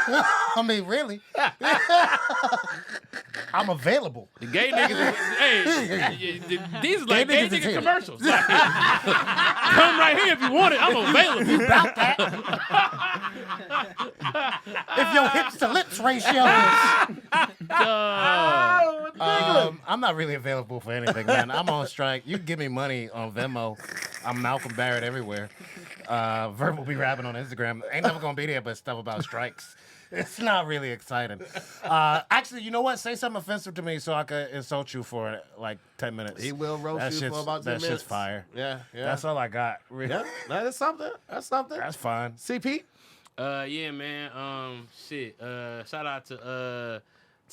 I mean, really. I'm available. The gay niggas, these is like Gay gay niggas is nigga here. commercials. Like, come right here if you want it. I'm available. About that. If your hips to lips ratio is. I'm not really available for anything, man. I'm on strike. You can give me money on Venmo. I'm Malcolm Barrett everywhere. Verb will be rapping on Instagram. Ain't never gonna be there, but stuff about strikes. It's not really exciting. Actually, you know what? Say something offensive to me so I could insult you for like 10 minutes. He will roast you for about 10 That minutes. shit's fire. Yeah, yeah. That's all I got. Really. Yeah, that is something. That's something. That's fine. CP? Yeah, man. Shout out to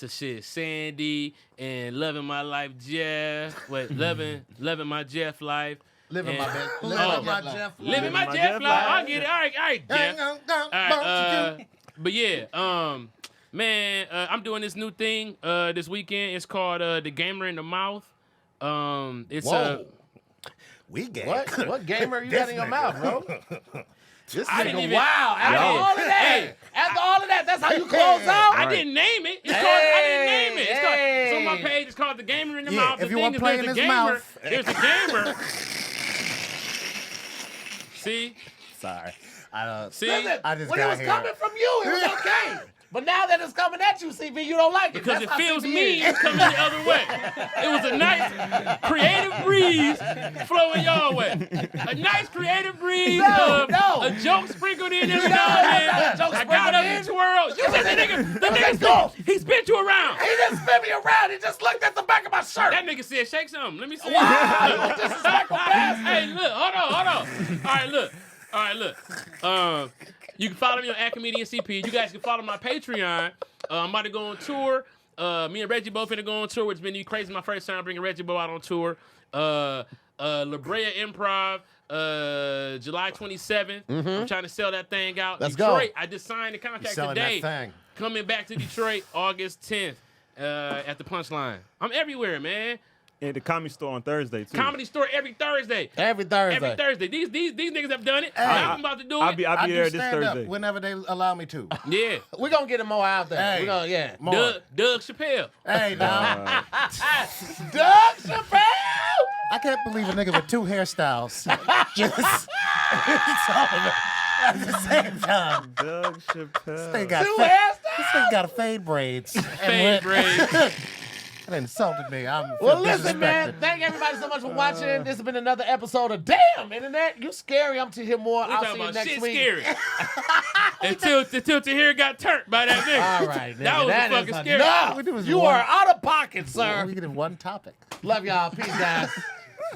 shit Sandy and loving my life Jeff. Wait, loving my Jeff life. Living my best. Living my Jeff life. Living my my Jeff Jeff life. I life. get it. All right, Jeff. All right, but yeah, man, I'm doing this new thing this weekend. It's called The Gamer in the Mouth. It's Whoa. We gay. What gamer you got in your mouth, bro? This I didn't nigga, even- wow. After Yo. all of that, Hey. after all of that, that's how you close out? I didn't name it. It's called I didn't name it. It's called, Hey. it's on my page. it's called the gamer in the Yeah, mouth. if The you want thing play is, in there's his a gamer. mouth. There's a gamer. See? Sorry. I don't. See? Listen, I just when it got was here. coming from you, it was okay. But now that it's coming at you, CB, you don't like it. Because That's it how feels CB mean is. coming the other way. It was a nice creative breeze flowing your way. A nice creative breeze No, of no. a joke sprinkled in every now and then. Joke I got up sprinkled and twirled. You said the Let's go. nigga, he spit you around. He just spin me around. He just looked at the back of my shirt. That nigga said, shake something. Let me see. Wow, this is like a bastard. Hey, look, hold on. All right, look. You can follow me on @comedian CP. You guys can follow my Patreon. I'm about to go on tour. Me and Reggie both finna go on tour, which has been crazy. My first time bringing Reggie Bo out on tour. La Brea Improv, July 27th. I'm trying to sell that thing out. Let's go. Detroit, I just signed the contract selling today. that thing. Coming back to Detroit, August 10th at the Punchline. I'm everywhere, man. And the Comedy Store on Thursday too. Comedy Store every Thursday. Every Thursday. Every Thursday. These niggas have done it. Hey, I'm about to do I'll it. be I there do this stand up Thursday. whenever they allow me to. Yeah. We're going to get him more out there. Hey. We're gonna, yeah. More. Doug Chappelle. Hey, dog. Doug Chappelle! I can't believe a nigga with two hairstyles. Just at the same time. Doug Chappelle. They got Two This hairstyles? thing got fade braids. Fade braids. That insulted me. I'm Well, feel listen, man. disrespected. Thank everybody so much for watching. This has been another episode of Damn Internet. You scary. I'm Tahir Moore. We I'll talking see you about next shit week. scary. until Tahir got turned by that nigga. All right, nigga. That was fucking scary. enough. We do is You one- are out of pocket, sir. We get in one topic. Love y'all. Peace, guys.